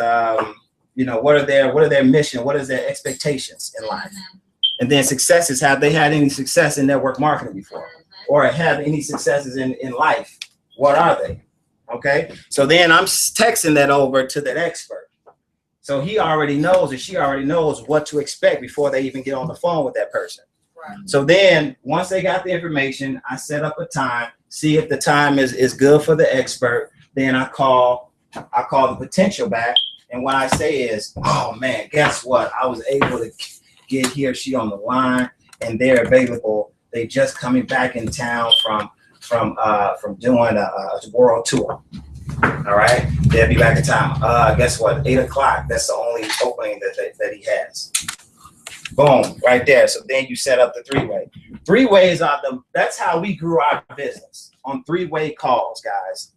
you know, what are their mission? What is their expectations in life? And then successes, have they had any success in network marketing before? Or have any successes in life? What are they? Okay, so then I'm texting that over to that expert. So he already knows, or she already knows what to expect before they even get on the phone with that person. Right. So then once they got the information, I set up a time, see if the time is good for the expert. Then I call the potential back. And what I say is, oh man, guess what? I was able to get he or she on the line and they're available. They just coming back in town from doing a world tour. All right, they'll be back in town. Guess what? 8 o'clock. That's the only opening that he has. Boom, right there. So then you set up the three-way. Three-ways that's how we grew our business, on three-way calls, guys.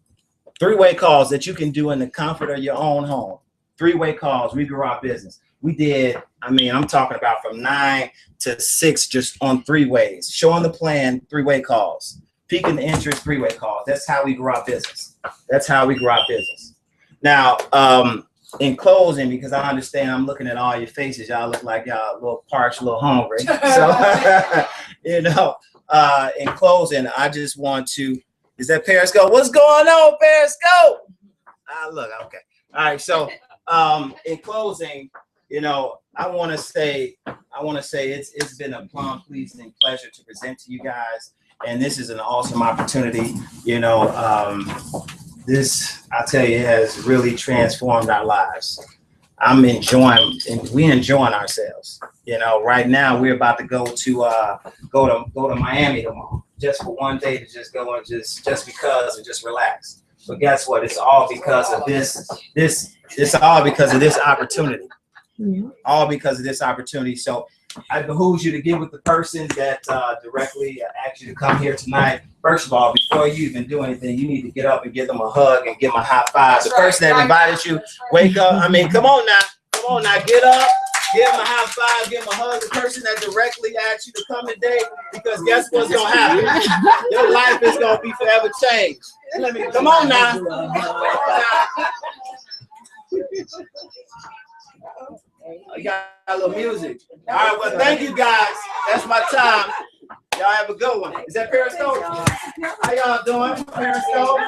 Three-way calls that you can do in the comfort of your own home. Three-way calls, we grew our business. We did, I mean, I'm talking about from 9 to 6 just on three-ways. Showing the plan, three-way calls. Peaking the interest, three-way calls. That's how we grew our business. That's how we grew our business. Now, in closing, because I understand I'm looking at all your faces, y'all look like y'all a little parched, a little hungry. So, you know, in closing, I just want to, is that Periscope? What's going on, Periscope? Look, okay. All right, so in closing, you know, I want to say it's been a plum pleasing pleasure to present to you guys. And this is an awesome opportunity. You know, this, I tell you, has really transformed our lives. I'm enjoying, and we're enjoying ourselves. You know, right now we're about to go to Miami tomorrow, just for one day to just go and just because and just relax. But guess what? It's all because of this. It's all because of this opportunity. All because of this opportunity. So I behoove you to get with the person that directly asked you to come here tonight. First of all, before you even do anything, you need to get up and give them a hug and give them a high five. The person that invited you, wake up. I mean, come on now, get up, give them a high five, give them a hug. The person that directly asked you to come today, because guess what's gonna happen? Your life is gonna be forever changed. Come on now. I got a little music. All right, well, thank you guys. That's my time. Y'all have a good one. Is that Periscope? How y'all doing? Periscope?